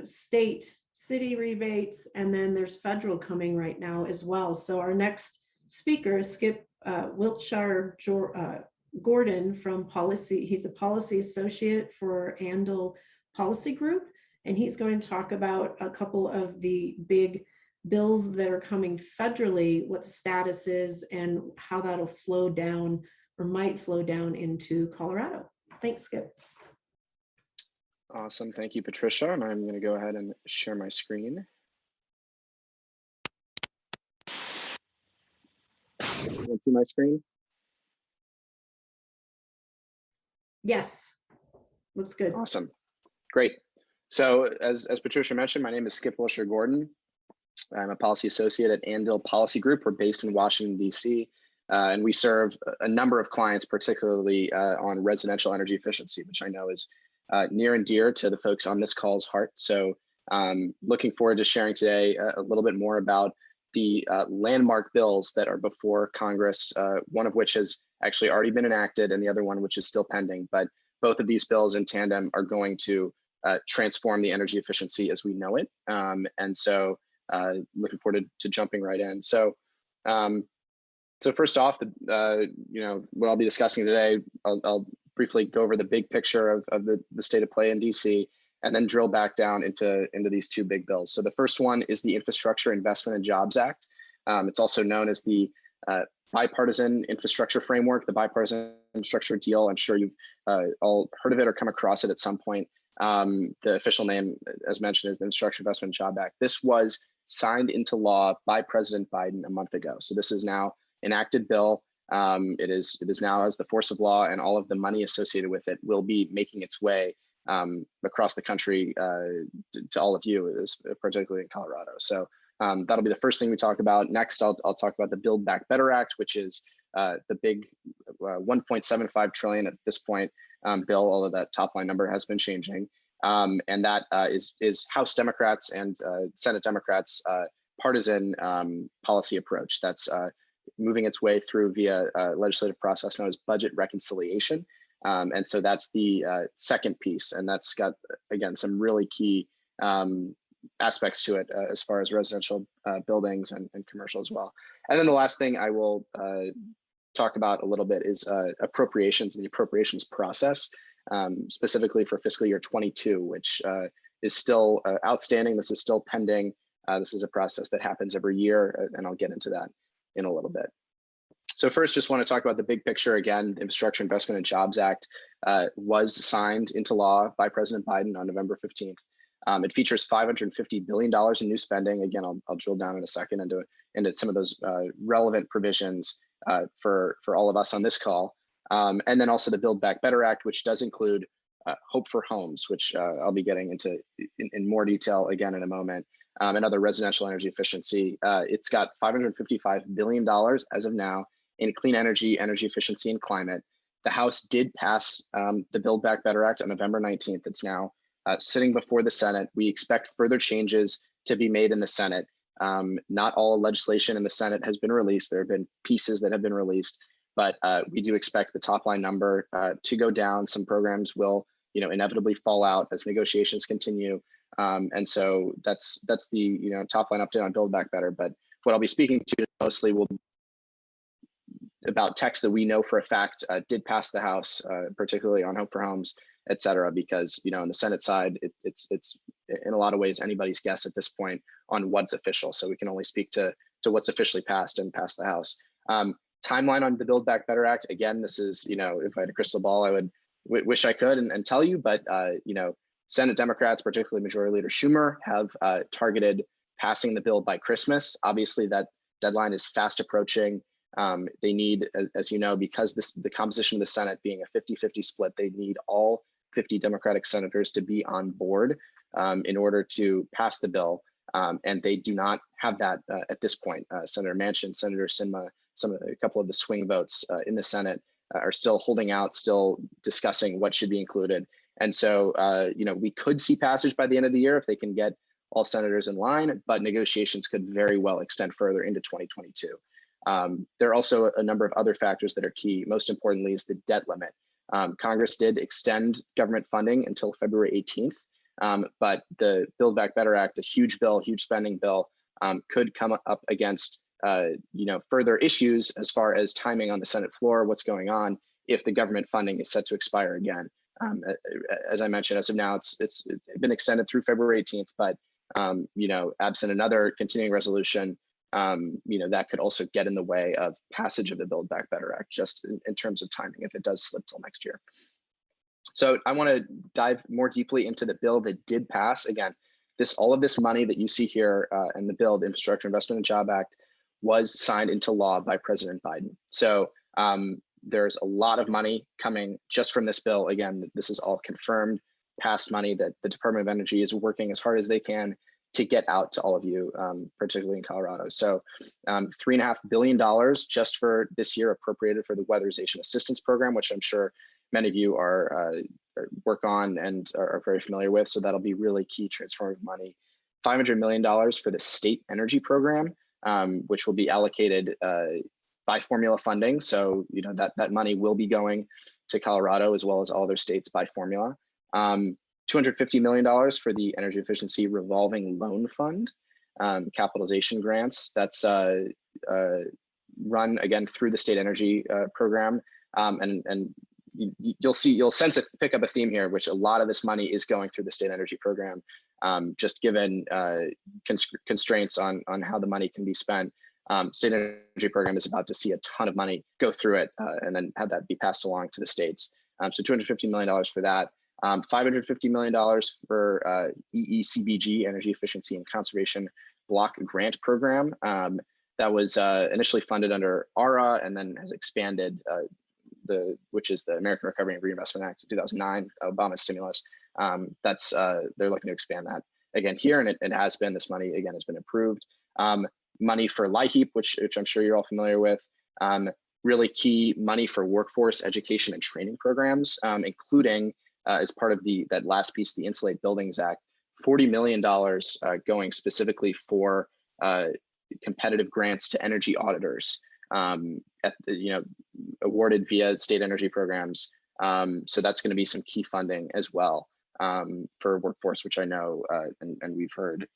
state, city rebates, and then there's federal coming right now as well. So our next speaker is Skip Wiltshire-Gordon from policy. He's a policy associate for AnnDyl Policy Group, and he's going to talk about a couple of the big bills that are coming federally, what the status is, and how that'll flow down or might flow down into Colorado. Thanks, Skip. Awesome. Thank you, Patricia. And I'm going to go ahead and share my screen. Can you see my screen? Yes, looks good. Awesome. Great. So as Patricia mentioned, my name is Skip Wiltshire-Gordon. I'm a policy associate at AnnDyl Policy Group. We're based in Washington, D.C. And we serve a number of clients, particularly on residential energy efficiency, which I know is near and dear to the folks on this call's heart. So looking forward to sharing today a little bit more about the landmark bills that are before Congress, one of which has actually already been enacted and the other one which is still pending. But both of these bills in tandem are going to transform the energy efficiency as we know it. And so looking forward to jumping right in. So first off, what I'll be discussing today, I'll briefly go over the big picture of the state of play in DC, and then drill back down into these two big bills. So the first one is the Infrastructure Investment and Jobs Act. It's also known as the Bipartisan Infrastructure Framework, the Bipartisan Infrastructure Deal. I'm sure you've all heard of it or come across it at some point. The official name, as mentioned, is the Infrastructure Investment and Jobs Act. This was signed into law by President Biden a month ago. So this is now enacted bill. It is now as the force of law, and all of the money associated with it will be making its way across the country to all of you, particularly in Colorado. So that'll be the first thing we talk about. Next, I'll talk about the Build Back Better Act, which is the big 1.75 trillion at this point bill, although that top line number has been changing. And that is House Democrats and Senate Democrats' partisan policy approach that's moving its way through via a legislative process known as budget reconciliation. And so that's the second piece, and that's got, again, some really key aspects to it as far as residential buildings and commercial as well. And then the last thing I will talk about a little bit is appropriations and the appropriations process. specifically for fiscal year 22, which is still outstanding. This is still pending. This is a process that happens every year, and I'll get into that in a little bit. So first, just want to talk about the big picture again. The Infrastructure Investment and Jobs Act was signed into law by President Biden on November 15th. It features $550 billion in new spending. Again, I'll drill down in a second into some of those relevant provisions for all of us on this call. And then also the Build Back Better Act, which does include Hope for Homes, which I'll be getting into in more detail again in a moment, and other residential energy efficiency. It's got $555 billion as of now in clean energy, energy efficiency, and climate. The House did pass the Build Back Better Act on November 19th. It's now sitting before the Senate. We expect further changes to be made in the Senate. Not all legislation in the Senate has been released. There have been pieces that have been released, but we do expect the top line number to go down. Some programs will, inevitably fall out as negotiations continue. And so that's the top line update on Build Back Better. But what I'll be speaking to mostly will about text that we know for a fact did pass the House, particularly on Hope for Homes, et cetera, because on the Senate side, it's in a lot of ways anybody's guess at this point on what's official. So we can only speak to what's officially passed and passed the House. Timeline on the Build Back Better Act. Again, this is if I had a crystal ball, I would wish I could and tell you, but Senate Democrats, particularly Majority Leader Schumer, have targeted passing the bill by Christmas. Obviously, that deadline is fast approaching. They need, as you know, because the composition of the Senate being a 50-50 split, they need all 50 Democratic senators to be on board in order to pass the bill. And they do not have that at this point. Senator Manchin, Senator Sinema, a couple of the swing votes in the Senate are still holding out, still discussing what should be included. And so, we could see passage by the end of the year if they can get all senators in line, but negotiations could very well extend further into 2022. There are also a number of other factors that are key. Most importantly is the debt limit. Congress did extend government funding until February 18th, but the Build Back Better Act, a huge bill, huge spending bill, could come up against further issues as far as timing on the Senate floor, what's going on if the government funding is set to expire again. As I mentioned, as of now, it's been extended through February 18th, but absent another continuing resolution, that could also get in the way of passage of the Build Back Better Act, just in terms of timing, if it does slip till next year. So I want to dive more deeply into the bill that did pass. Again, all of this money that you see here in the bill, the Infrastructure Investment and Job Act, was signed into law by President Biden. So there's a lot of money coming just from this bill. Again, this is all confirmed past money that the Department of Energy is working as hard as they can to get out to all of you, particularly in Colorado. So $3.5 billion just for this year appropriated for the Weatherization Assistance Program, which I'm sure many of you work on and are very familiar with. So that'll be really key transformative money. $500 million for the State Energy Program, which will be allocated by formula funding. So that money will be going to Colorado as well as all other states by formula. $250 million for the Energy Efficiency Revolving Loan Fund, capitalization grants. That's run again through the State Energy Program, and you'll sense it, pick up a theme here, which a lot of this money is going through the State Energy Program, just given constraints on how the money can be spent. State Energy Program is about to see a ton of money go through it and then have that be passed along to the states. So $250 million for that. $550 million for EECBG, Energy Efficiency and Conservation Block Grant Program. That was initially funded under ARA and then has expanded, which is the American Recovery and Reinvestment Act of 2009, Obama stimulus. They're looking to expand that again here, and it has been. This money again has been approved. Money for LIHEAP, which I'm sure you're all familiar with. Really key money for workforce education and training programs, including as part of that last piece, the Insulate Buildings Act, $40 million going specifically for competitive grants to energy auditors, awarded via state energy programs. So that's going to be some key funding as well for workforce, which I know and we've heard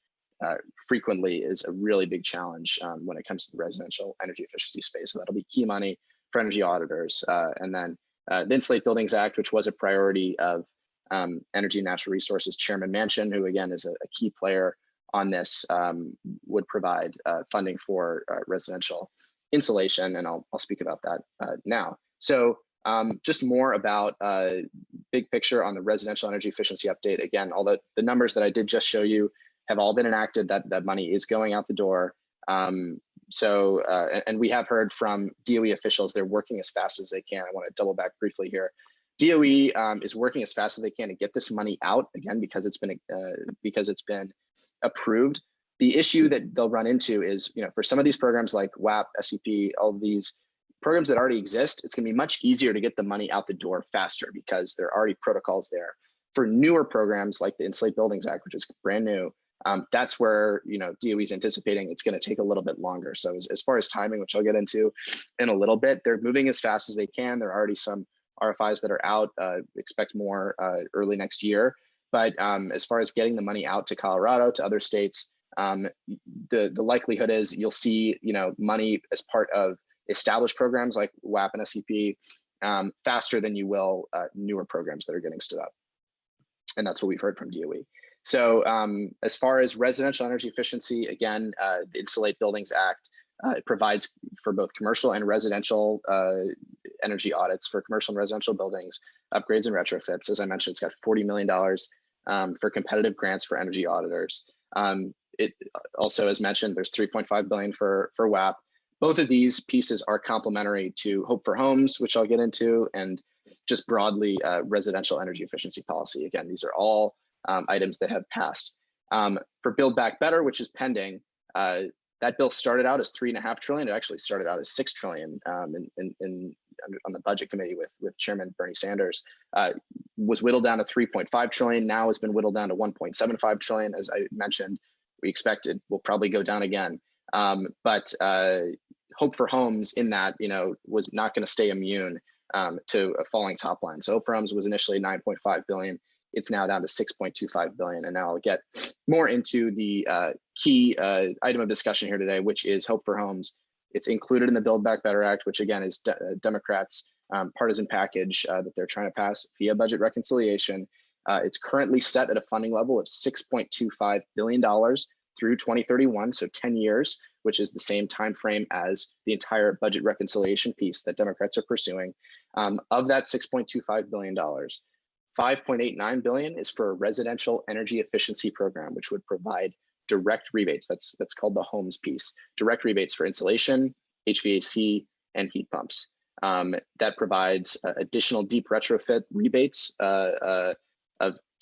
frequently is a really big challenge when it comes to the residential energy efficiency space. So that'll be key money for energy auditors. And then the Insulate Buildings Act, which was a priority of Energy and Natural Resources Chairman Manchin, who again is a key player on this, would provide funding for residential insulation, and I'll speak about that now. So just more about big picture on the residential energy efficiency update. Again, all the numbers that I did just show you have all been enacted. That money is going out the door. And we have heard from DOE officials, they're working as fast as they can. I want to double back briefly here. DOE is working as fast as they can to get this money out, again, because it's been approved. The issue that they'll run into is, for some of these programs like WAP, SEP, all of these programs that already exist, it's going to be much easier to get the money out the door faster because there are already protocols there. For newer programs like the Insulate Buildings Act, which is brand new, that's where DOE is anticipating it's going to take a little bit longer. So as far as timing, which I'll get into in a little bit, they're moving as fast as they can. There are already some RFIs that are out. Expect more early next year. But as far as getting the money out to Colorado, to other states, the likelihood is you'll see money as part of established programs like WAP and SEP faster than you will newer programs that are getting stood up. And that's what we've heard from DOE. So as far as residential energy efficiency, again, the Insulate Buildings Act, it provides for both commercial and residential energy audits for commercial and residential buildings, upgrades and retrofits. As I mentioned, it's got $40 million for competitive grants for energy auditors. It also, as mentioned, there's $3.5 billion for WAP. Both of these pieces are complementary to Hope for Homes, which I'll get into, and just broadly residential energy efficiency policy. Again, these are all items that have passed. For Build Back Better, which is pending, that bill started out as $3.5 trillion. It actually started out as $6 trillion on the budget committee with Chairman Bernie Sanders. Was whittled down to $3.5 trillion. Now has been whittled down to $1.75 trillion. As I mentioned, we expect it will probably go down again. But Hope for Homes in that was not going to stay immune to a falling top line. So Hope for Homes was initially $9.5 billion. It's now down to $6.25 billion. And now I'll get more into the key item of discussion here today, which is Hope for Homes. It's included in the Build Back Better Act, which again is Democrats' partisan package that they're trying to pass via budget reconciliation. It's currently set at a funding level of $6.25 billion through 2031, so 10 years, which is the same time frame as the entire budget reconciliation piece that Democrats are pursuing. Of that $6.25 billion, $5.89 billion is for a residential energy efficiency program, which would provide direct rebates. That's called the homes piece. Direct rebates for insulation, HVAC, and heat pumps. That provides additional deep retrofit rebates of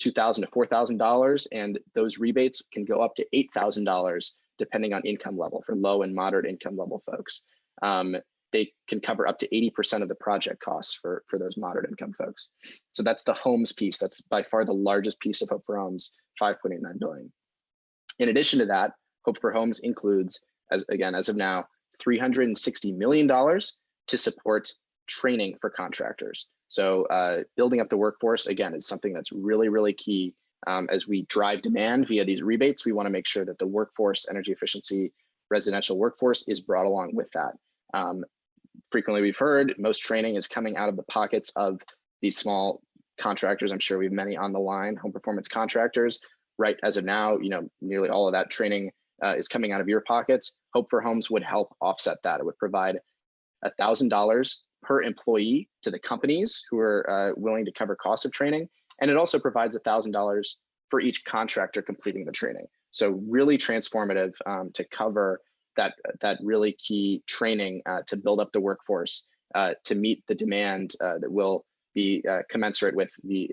$2,000 to $4,000, and those rebates can go up to $8,000 depending on income level for low and moderate income level folks. They can cover up to 80% of the project costs for those moderate income folks. So that's the homes piece. That's by far the largest piece of Hope for Homes, $5.89 billion. In addition to that, Hope for Homes includes, as of now, $360 million to support training for contractors. So building up the workforce, again, is something that's really, really key. As we drive demand via these rebates, we want to make sure that the workforce, energy efficiency, residential workforce is brought along with that. Frequently we've heard most training is coming out of the pockets of these small contractors. I'm sure we have many on the line, home performance contractors. Right as of now, nearly all of that training is coming out of your pockets. Hope for Homes would help offset that. It would provide $1,000 per employee to the companies who are willing to cover costs of training. And it also provides $1,000 for each contractor completing the training. So really transformative to cover that really key training to build up the workforce to meet the demand that will be commensurate with the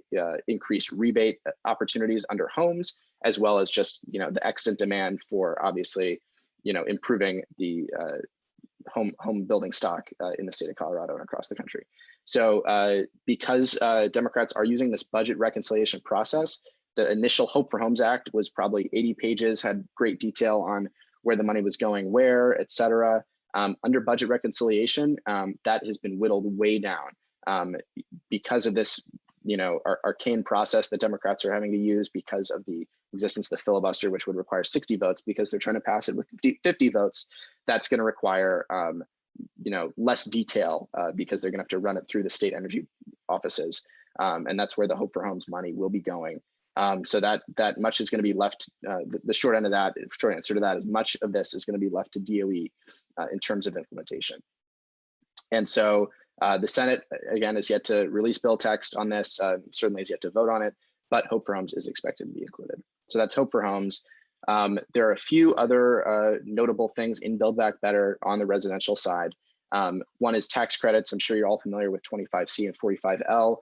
increased rebate opportunities under homes, as well as just the extant demand for obviously improving the home building stock in the state of Colorado and across the country. So because Democrats are using this budget reconciliation process, the initial Hope for Homes Act was probably 80 pages, had great detail on where the money was going, where, et cetera. Under budget reconciliation, that has been whittled way down because of this, arcane process that Democrats are having to use because of the existence of the filibuster, which would require 60 votes because they're trying to pass it with 50 votes. That's going to require less detail because they're going to have to run it through the state energy offices. And that's where the Hope for Homes money will be going. So that much is going to be left. The short answer to that is much of this is going to be left to DOE in terms of implementation. And so the Senate, again, is yet to release bill text on this, certainly is yet to vote on it, but Hope for Homes is expected to be included. So that's Hope for Homes. There are a few other notable things in Build Back Better on the residential side. One is tax credits. I'm sure you're all familiar with 25C and 45L.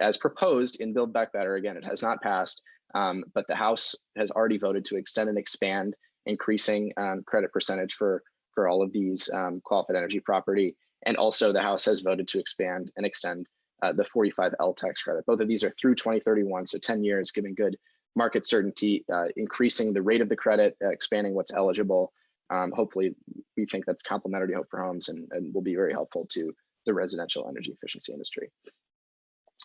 As proposed in Build Back Better, again, it has not passed, but the House has already voted to extend and expand, increasing credit percentage for all of these qualified energy property. And also the House has voted to expand and extend the 45L tax credit. Both of these are through 2031, so 10 years, giving good market certainty, increasing the rate of the credit, expanding what's eligible. Hopefully, we think that's complementary to Hope for Homes and will be very helpful to the residential energy efficiency industry.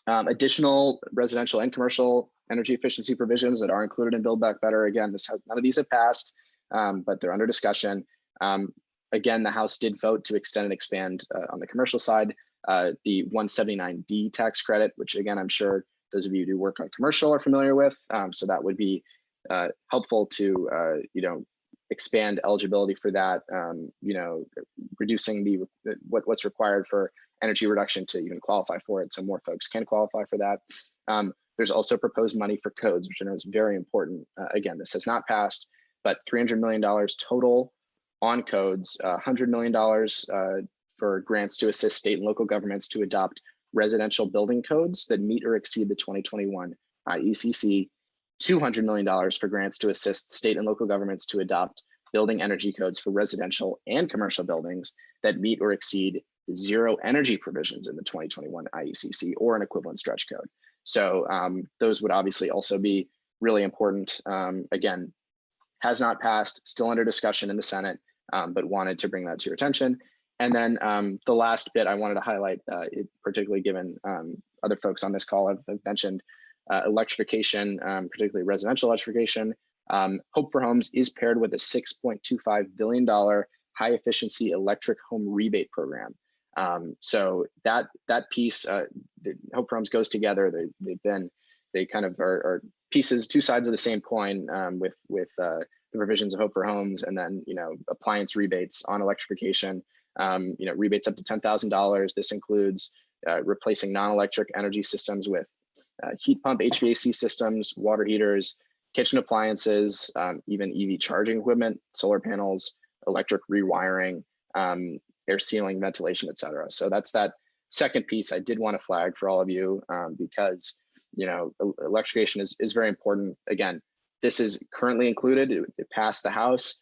Additional residential and commercial energy efficiency provisions that are included in Build Back Better. Again, none of these have passed, but they're under discussion. Again, the House did vote to extend and expand on the commercial side, the 179D tax credit, which again, I'm sure those of you who do work on commercial are familiar with. So that would be helpful to, expand eligibility for that, reducing what's required for energy reduction to even qualify for it, so more folks can qualify for that. There's also proposed money for codes, which I know is very important. Again, this has not passed, but $300 million total on codes, $100 million for grants to assist state and local governments to adopt residential building codes that meet or exceed the 2021 IECC, $200 million for grants to assist state and local governments to adopt building energy codes for residential and commercial buildings that meet or exceed zero energy provisions in the 2021 IECC or an equivalent stretch code. So those would obviously also be really important. Again, has not passed, still under discussion in the Senate, but wanted to bring that to your attention. And then the last bit I wanted to highlight, particularly given other folks on this call have mentioned electrification, particularly residential electrification. Hope for Homes is paired with a $6.25 billion high efficiency electric home rebate program. So that piece, Hope for Homes goes together. They kind of are pieces, two sides of the same coin, with the provisions of Hope for Homes, and then appliance rebates on electrification. Rebates up to $10,000. This includes replacing non-electric energy systems with heat pump HVAC systems, water heaters, kitchen appliances, even EV charging equipment, solar panels, electric rewiring, air sealing, ventilation, et cetera. So that's that second piece I did want to flag for all of you, because electrification is very important. Again, this is currently included. It passed the House.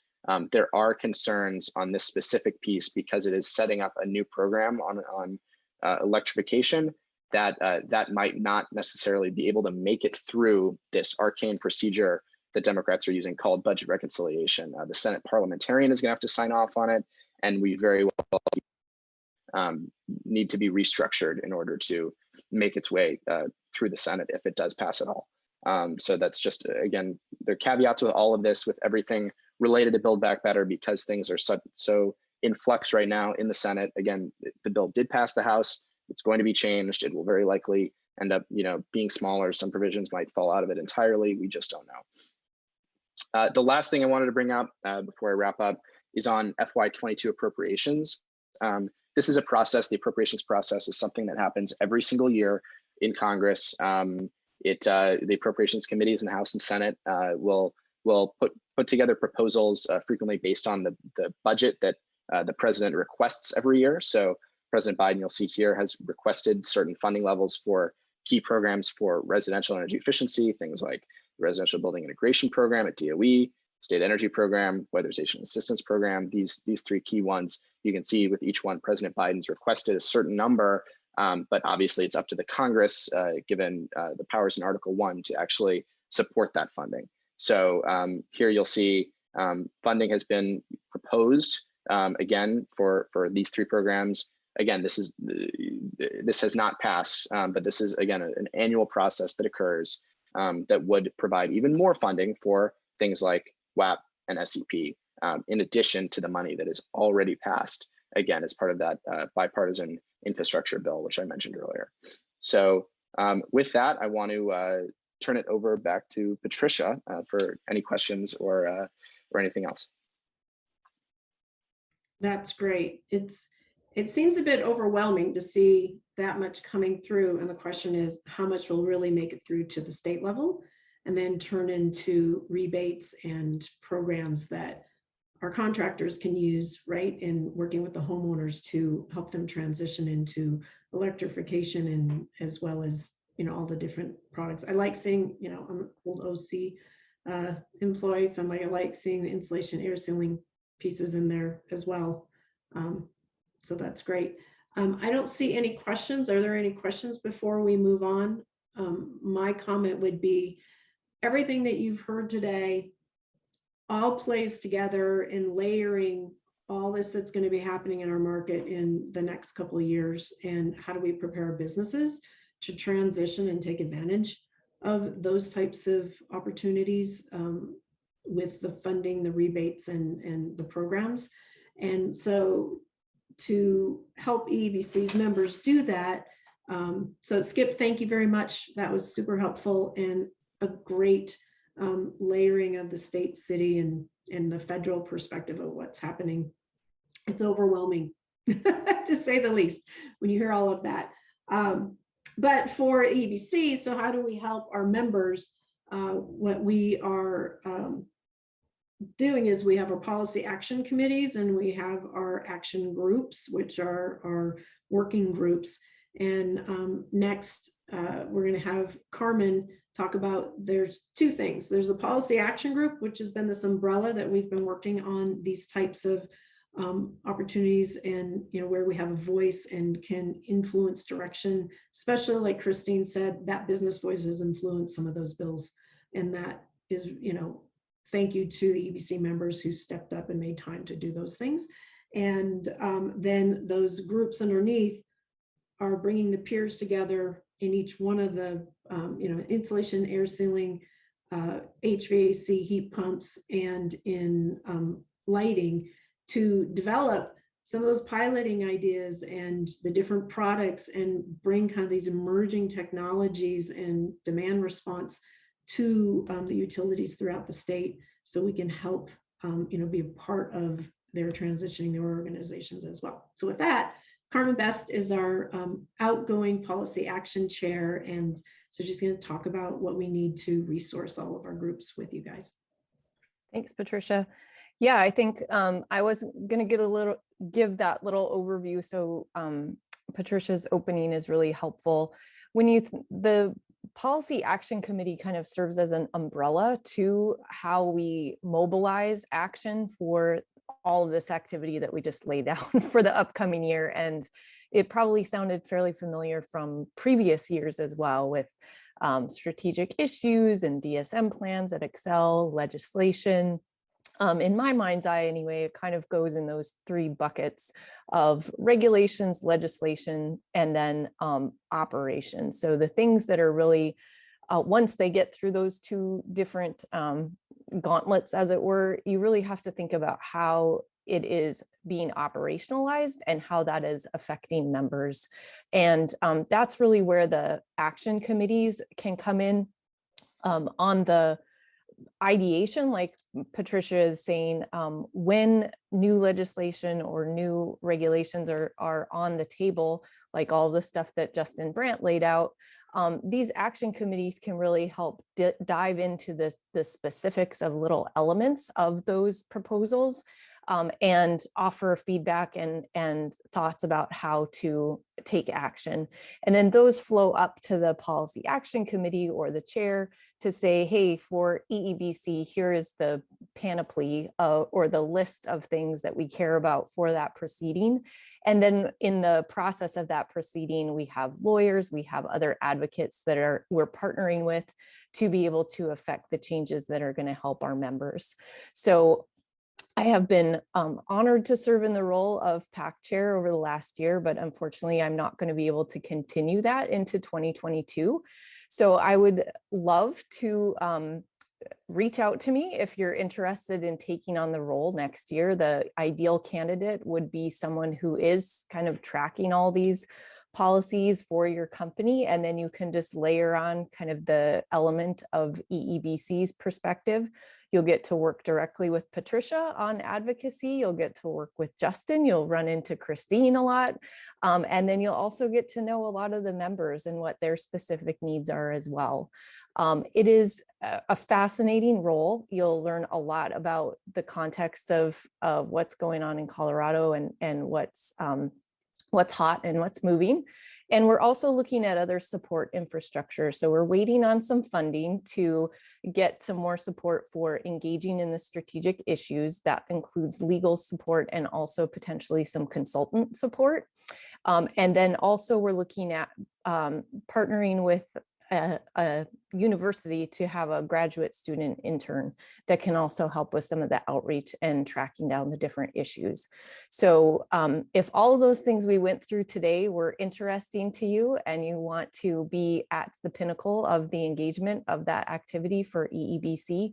There are concerns on this specific piece because it is setting up a new program on electrification that might not necessarily be able to make it through this arcane procedure that Democrats are using called budget reconciliation. The Senate parliamentarian is going to have to sign off on it, and we very well need to be restructured in order to make its way through the Senate if it does pass at all. So that's just, again, there are caveats with all of this, with everything related to Build Back Better, because things are so in flux right now in the Senate. Again, the bill did pass the House. It's going to be changed. It will very likely end up, being smaller. Some provisions might fall out of it entirely. We just don't know. The last thing I wanted to bring up before I wrap up is on Fy22 appropriations. This is a process. The appropriations process is something that happens every single year in Congress. The appropriations committees in the House and Senate will put together proposals frequently based on the budget that the president requests every year. So President Biden, you'll see here, has requested certain funding levels for key programs for residential energy efficiency, things like the Residential Building Integration Program at DOE, State Energy Program, Weatherization Assistance Program, these three key ones. You can see with each one, President Biden's requested a certain number, but obviously it's up to the Congress, given the powers in Article 1, to actually support that funding. So here you'll see funding has been proposed, again, for these three programs. Again, this has not passed, but this is, again, an annual process that occurs that would provide even more funding for things like WAP and SEP, in addition to the money that is already passed. again, as part of that bipartisan infrastructure bill, which I mentioned earlier. So with that, I want to turn it over back to Patricia for any questions or anything else. That's great. It seems a bit overwhelming to see that much coming through. And the question is, how much will really make it through to the state level and then turn into rebates and programs that our contractors can use, right? In working with the homeowners to help them transition into electrification, and as well as, all the different products. I like seeing, I'm an old OC employee, so I like seeing the insulation air sealing pieces in there as well. So that's great. I don't see any questions. Are there any questions before we move on? My comment would be everything that you've heard today all plays together in layering all this that's going to be happening in our market in the next couple of years. And how do we prepare businesses to transition and take advantage of those types of opportunities with the funding, the rebates, and the programs. And so to help EEBC's members do that, so Skip, thank you very much. That was super helpful and a great layering of the state, city, and the federal perspective of what's happening. It's overwhelming, to say the least, when you hear all of that. But for EEBC, so how do we help our members? What we are doing is we have our policy action committees and we have our action groups, which are our working groups. And next, we're going to have Carmen talk about, there's two things. There's a policy action group, which has been this umbrella that we've been working on these types of opportunities, and where we have a voice and can influence direction, especially like Christine said, that business voice has influenced some of those bills. And that is, thank you to the EBC members who stepped up and made time to do those things. And then those groups underneath are bringing the peers together in each one of the, insulation, air sealing, HVAC, heat pumps, and in lighting, to develop some of those piloting ideas and the different products and bring kind of these emerging technologies and demand response to the utilities throughout the state, so we can help be a part of their transitioning their organizations as well. So with that, Carmen Best is our outgoing policy action chair, and so she's going to talk about what we need to resource all of our groups with you guys. Thanks, Patricia. Yeah, I think I was going to give that little overview. So Patricia's opening is really helpful. When the Policy Action Committee kind of serves as an umbrella to how we mobilize action for all of this activity that we just laid down for the upcoming year. And it probably sounded fairly familiar from previous years as well, with strategic issues and DSM plans that excel, legislation. In my mind's eye anyway, it kind of goes in those three buckets of regulations, legislation, and then operations. So the things that are really, once they get through those two different gauntlets, as it were, you really have to think about how it is being operationalized and how that is affecting members. And that's really where the action committees can come in on the ideation, like Patricia is saying, when new legislation or new regulations are on the table, like all the stuff that Justin Brant laid out, these action committees can really help dive into the specifics of little elements of those proposals, and offer feedback and thoughts about how to take action. And then those flow up to the Policy Action Committee or the chair to say, hey, for EEBC, here is the panoply or the list of things that we care about for that proceeding. And then in the process of that proceeding, we have lawyers, we have other advocates that we're partnering with to be able to affect the changes that are going to help our members. So I have been honored to serve in the role of PAC chair over the last year, but unfortunately, I'm not going to be able to continue that into 2022. So I would love to reach out to me if you're interested in taking on the role next year. The ideal candidate would be someone who is kind of tracking all these policies for your company, and then you can just layer on kind of the element of EEBC's perspective. You'll get to work directly with Patricia on advocacy. You'll get to work with Justin. You'll run into Christine a lot. And then you'll also get to know a lot of the members and what their specific needs are as well. It is a fascinating role. You'll learn a lot about the context of what's going on in Colorado and what's hot and what's moving. And we're also looking at other support infrastructure. So we're waiting on some funding to get some more support for engaging in the strategic issues. That includes legal support and also potentially some consultant support. And then also we're looking at partnering with a university to have a graduate student intern that can also help with some of the outreach and tracking down the different issues. So if all of those things we went through today were interesting to you and you want to be at the pinnacle of the engagement of that activity for EEBC,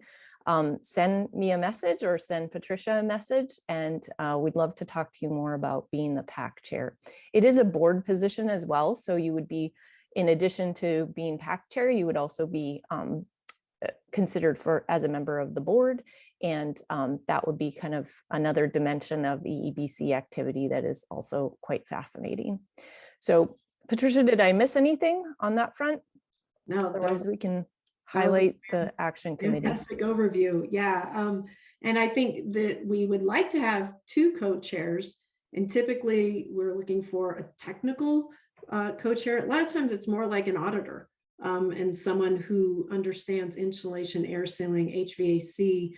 send me a message or send Patricia a message, and we'd love to talk to you more about being the PAC chair. It is a board position as well, so you would be, in addition to being PAC chair, you would also be considered for as a member of the board. And that would be kind of another dimension of EEBC activity that is also quite fascinating. So Patricia, did I miss anything on that front? No, Otherwise we can highlight the action committee. Fantastic overview. Yeah. And I think that we would like to have 2 co-chairs, and typically we're looking for a technical co-chair. A lot of times it's more like an auditor and someone who understands insulation, air sealing, HVAC,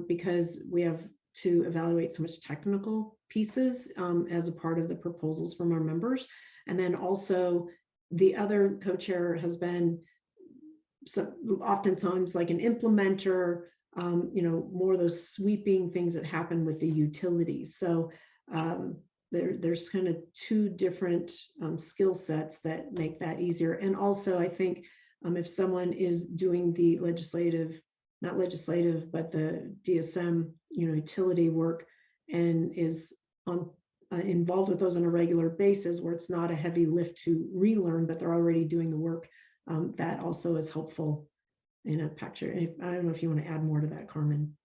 because we have to evaluate so much technical pieces as a part of the proposals from our members. And then also the other co-chair has been oftentimes like an implementer, more of those sweeping things that happen with the utilities. So there's kind of 2 different skill sets that make that easier. And also I think if someone is doing the not legislative, but the DSM, utility work, and is involved with those on a regular basis, where it's not a heavy lift to relearn, but they're already doing the work, that also is helpful in a PAC chair. I don't know if you want to add more to that, Carmen.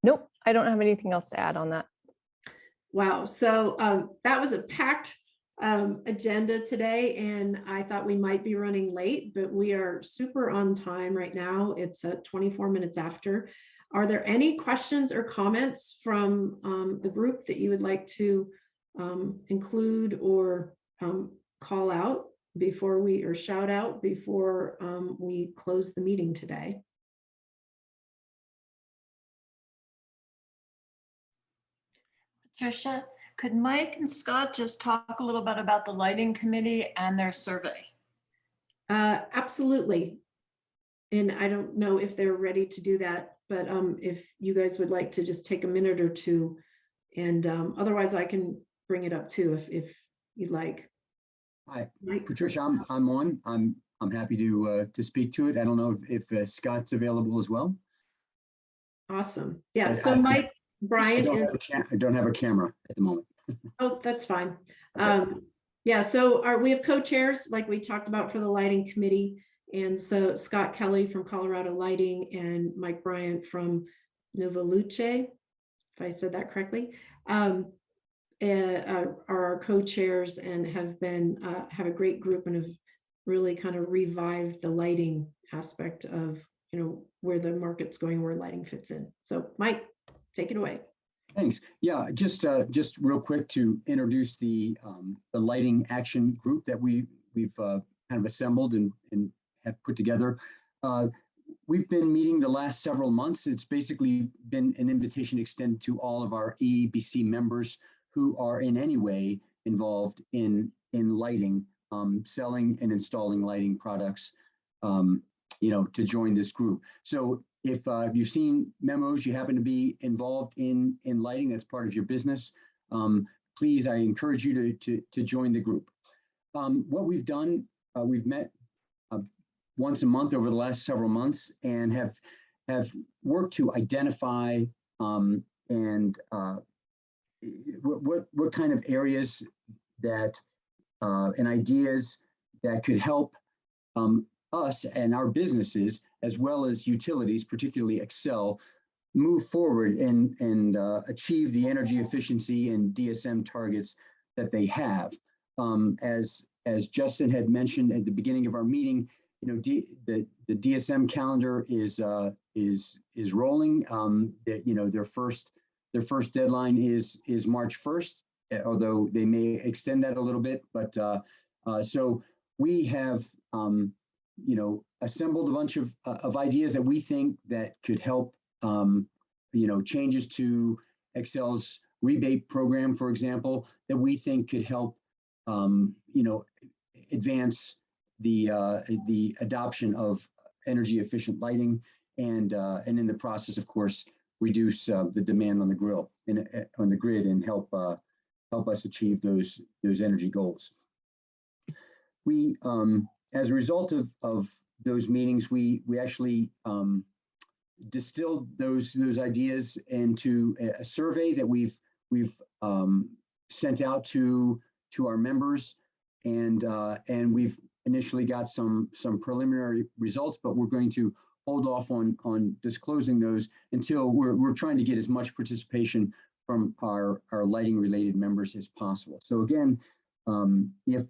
Nope, I don't have anything else to add on that. Wow, so that was a packed agenda today, and I thought we might be running late, but we are super on time right now. It's 24 minutes after. Are there any questions or comments from the group that you would like to include or call out before or shout out before we close the meeting today? Patricia, could Mike and Scott just talk a little bit about the lighting committee and their survey? Absolutely. And I don't know if they're ready to do that, but if you guys would like to just take a minute or 2, and otherwise I can bring it up too if you'd like. Hi, Mike? Patricia, I'm on. I'm happy to speak to it. I don't know if Scott's available as well. Awesome. Yeah. So Mike, Bryant, I don't have a camera at the moment. oh, that's fine. Okay. Yeah. So we have co-chairs like we talked about for the lighting committee, and so Scott Kelley from Colorado Lighting and Mike Bryant from Nuova, Luce, if I said that correctly, are our co-chairs and have a great group and have really kind of revived the lighting aspect of where the market's going, where lighting fits in. So Mike, take it away. Thanks. Yeah, just real quick to introduce the lighting action group that we've kind of assembled and have put together. We've been meeting the last several months. It's basically been an invitation extended to all of our EEBC members who are in any way involved in lighting, selling and installing lighting products, to join this group. So if you've seen memos, you happen to be involved in lighting, that's part of your business, please, I encourage you to join the group. What we've done, we've met once a month over the last several months and have worked to identify what kind of areas that and ideas that could help us and our businesses, as well as utilities, particularly Excel, move forward and achieve the energy efficiency and DSM targets that they have. As Justin had mentioned at the beginning of our meeting, you know, the DSM calendar is rolling. That, you know, their first deadline is March 1st, although they may extend that a little bit. But so we have you know, assembled a bunch of ideas that we think that could help, you know, changes to Excel's rebate program, for example, that we think could help, you know, advance the adoption of energy efficient lighting and in the process, of course, reduce the demand on the grid and help us achieve those energy goals. We as a result of those meetings, we actually distilled those ideas into a survey that we've sent out to our members, and we've initially got some preliminary results, but we're going to hold off on disclosing those until we're trying to get as much participation from our lighting related members as possible. So again, if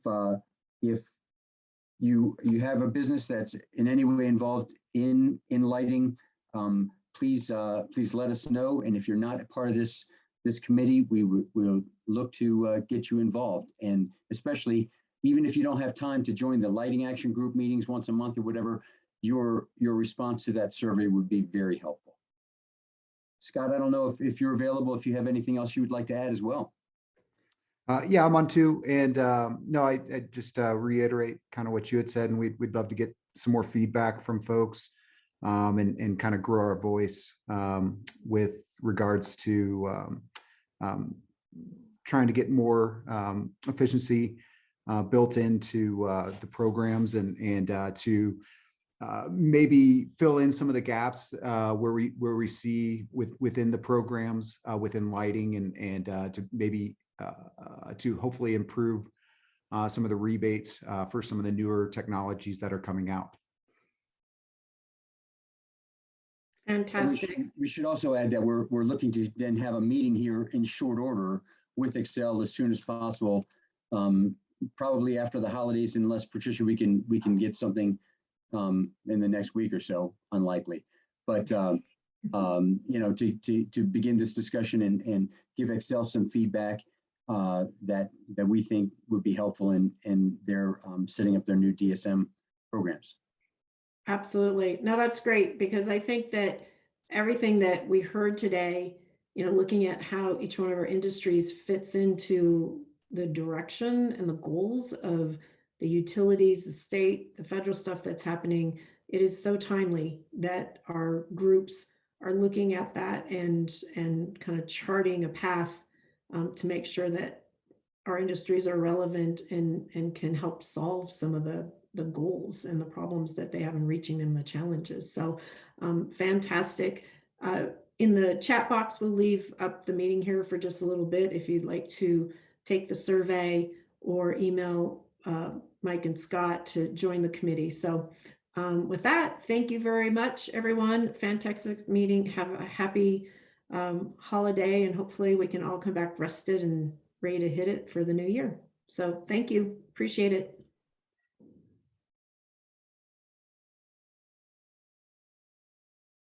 you have a business that's in any way involved in lighting, please let us know. And if you're not a part of this committee, we'll look to get you involved. And especially, even if you don't have time to join the lighting action group meetings once a month or whatever, your response to that survey would be very helpful. Scott, I don't know if you're available, if you have anything else you would like to add as well. Yeah, I'm on too. And no, I just reiterate kind of what you had said, and we'd love to get some more feedback from folks and kind of grow our voice with regards to trying to get more efficiency built into the programs and to maybe fill in some of the gaps where we see within the programs within lighting and to maybe to hopefully improve some of the rebates for some of the newer technologies that are coming out. Fantastic. We should also add that we're looking to then have a meeting here in short order with Excel as soon as possible, probably after the holidays, unless Patricia, we can get something in the next week or so. Unlikely, but you know, to begin this discussion and give Excel some feedback that we think would be helpful in their setting up their new DSM programs. Absolutely. No, that's great, because I think that everything that we heard today, you know, looking at how each one of our industries fits into the direction and the goals of the utilities, the state, the federal stuff that's happening, it is so timely that our groups are looking at that and kind of charting a path to make sure that our industries are relevant and can help solve some of the goals and the problems that they have in reaching them, the challenges. So fantastic. In the chat box, we'll leave up the meeting here for just a little bit if you'd like to take the survey or email Mike and Scott to join the committee. So with that, thank you very much, everyone. Fantastic meeting. Have a happy holiday, and hopefully we can all come back rested and ready to hit it for the new year. So thank you. Appreciate it.